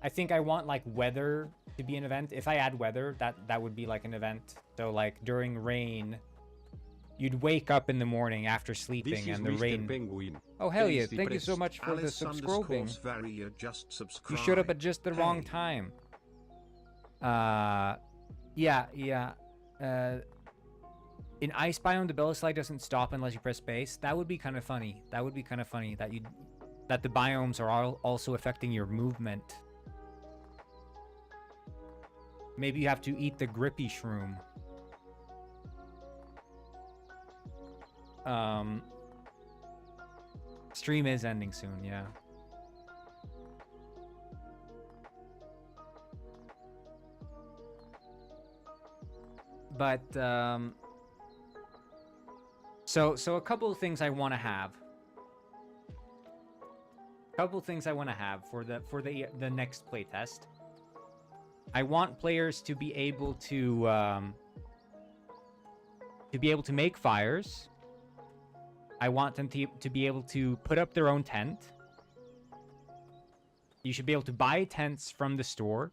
I think I want like weather to be an event. If I add weather, that would be like an event. So like during rain, you'd wake up in the morning after sleeping and the Mr. rain. Penguin. Oh hell yeah! Easy Thank you press. so much for the Alice subscribing. _Varia just subscribe. You showed up at just the wrong Hey. time. Yeah. In Ice Biome, the Bella Slide doesn't stop unless you press space. That would be kind of funny. That would be kind of funny that the biomes are also affecting your movement. Maybe you have to eat the grippy shroom. Stream is ending soon, yeah. But so a couple of things I want to have. Couple things I want to have for the next playtest. I want players to be able to make fires. I want them to be able to put up their own tent. You should be able to buy tents from the store.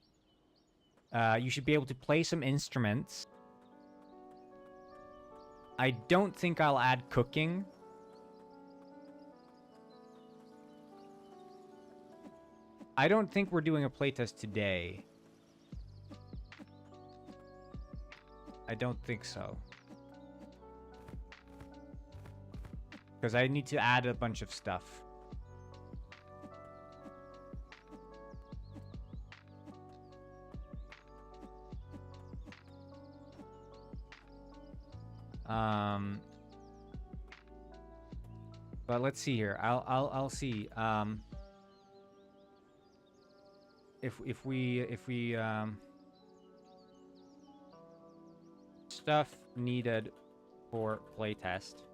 You should be able to play some instruments. I don't think I'll add cooking. I don't think we're doing a playtest today. I don't think so. Because I need to add a bunch of stuff. But let's see here. I'll see. If we stuff needed for playtest.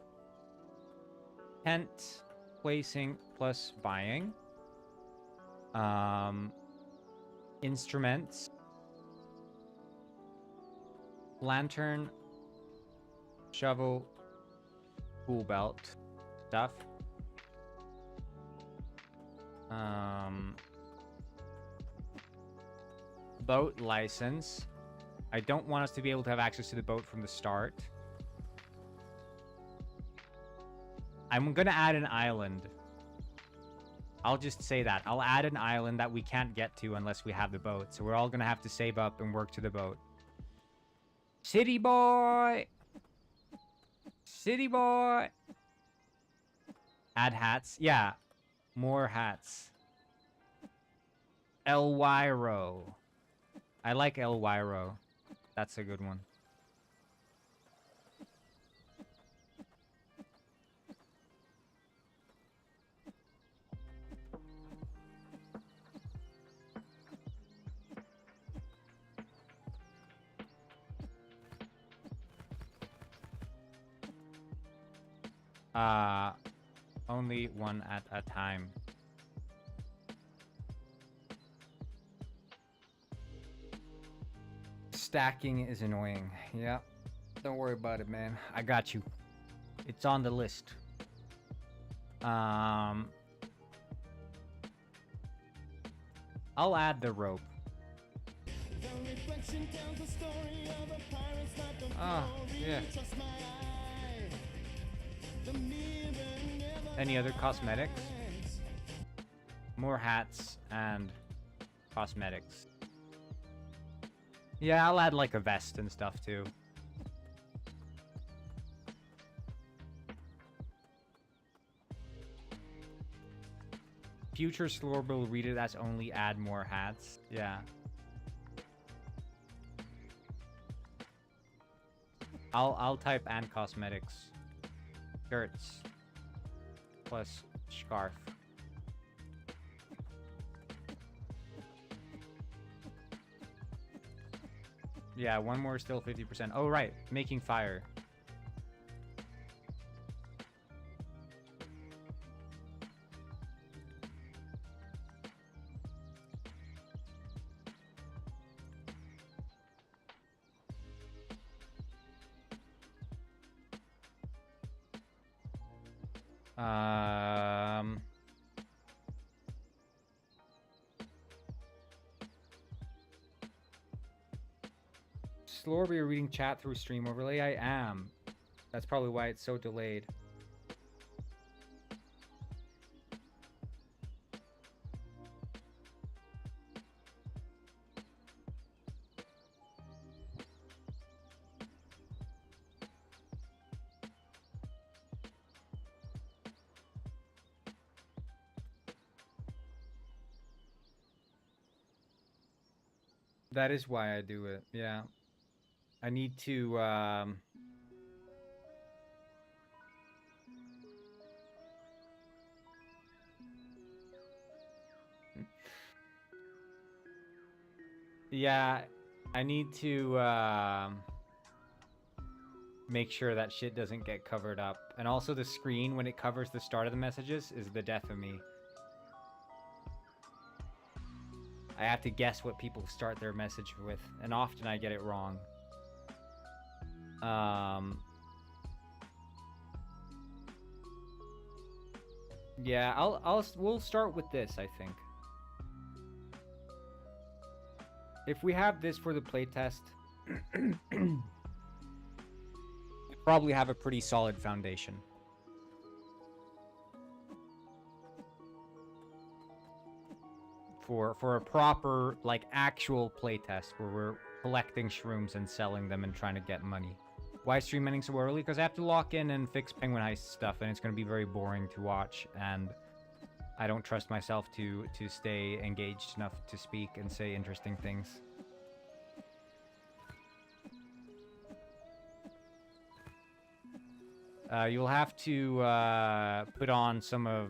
Tent placing plus buying. Instruments. Lantern. Shovel. Tool belt. Stuff. Boat license. I don't want us to be able to have access to the boat from the start. I'm gonna add an island. I'll just say that. I'll add an island that we can't get to unless we have the boat. So we're all gonna have to save up and work to the boat. City boy! City boy! Add hats. Yeah. More hats. Elwiro. I like Elwiro. That's a good one. Only one at a time. Stacking is annoying. Yeah. Don't worry about it, man. I got you. It's on the list. I'll add the rope. Oh, yeah. Any other cosmetics? More hats and cosmetics. Yeah, I'll add like a vest and stuff too. Future Slorb will read it as only add more hats. Yeah. I'll type and cosmetics. Shirts. Plus scarf. Yeah, one more still 50%. Oh, right. Making fire. Slorby, you're reading chat through Stream Overlay? I am. That's probably why it's so delayed. That is why I do it, yeah. I need to, yeah, I need to, make sure that shit doesn't get covered up. And also the screen, when it covers the start of the messages, is the death of me. I have to guess what people start their message with, and often I get it wrong. Yeah, we'll start with this, I think. If we have this for the playtest, we probably have a pretty solid foundation. For a proper, like, actual playtest where we're collecting shrooms and selling them and trying to get money. Why stream ending so early? Because I have to lock in and fix Penguin Heist stuff, and it's going to be very boring to watch, and I don't trust myself to stay engaged enough to speak and say interesting things. You'll have to put on some of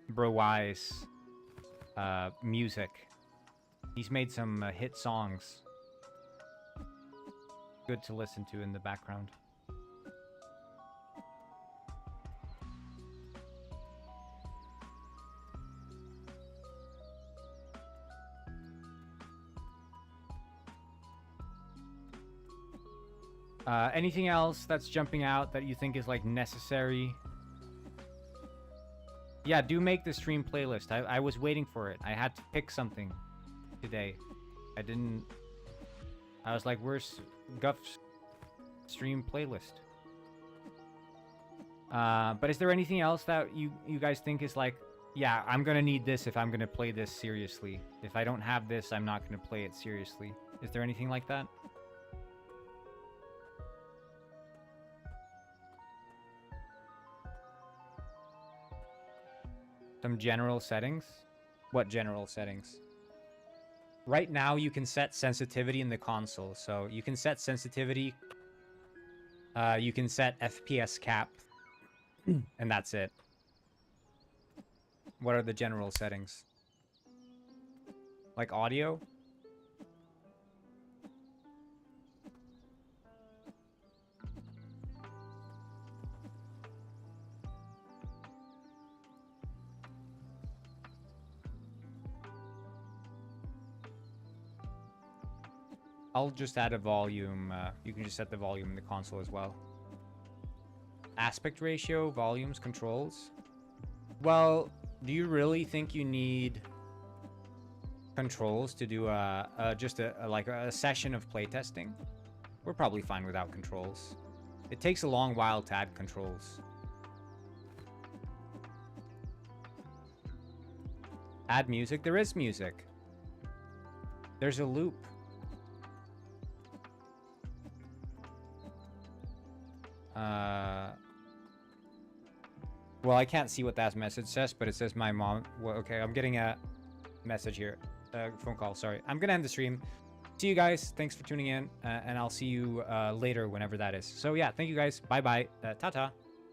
Bro Y's music. He's made some hit songs. Good to listen to in the background. Anything else that's jumping out that you think is like necessary? Yeah, do make the stream playlist. I was waiting for it. I had to pick something today. I was like, where's Guff's stream playlist? But is there anything else that you guys think is like, yeah, I'm gonna need this if I'm gonna play this seriously. If I don't have this, I'm not gonna play it seriously. Is there anything like that? Some general settings? What general settings? Right now, you can set sensitivity in the console. So you can set sensitivity. You can set FPS cap. And that's it. What are the general settings? Like audio? I'll just add a volume. You can just set the volume in the console as well. Aspect ratio, volumes, controls. Well, do you really think you need controls to do just a session of playtesting? We're probably fine without controls. It takes a long while to add controls. Add music. There is music. There's a loop. Well, I can't see what that message says, but it says my mom. Well, okay, I'm getting a message here. Phone call, sorry. I'm gonna end the stream. See you guys. Thanks for tuning in, and I'll see you later whenever that is. So yeah, thank you guys. Bye-bye. Ta-ta.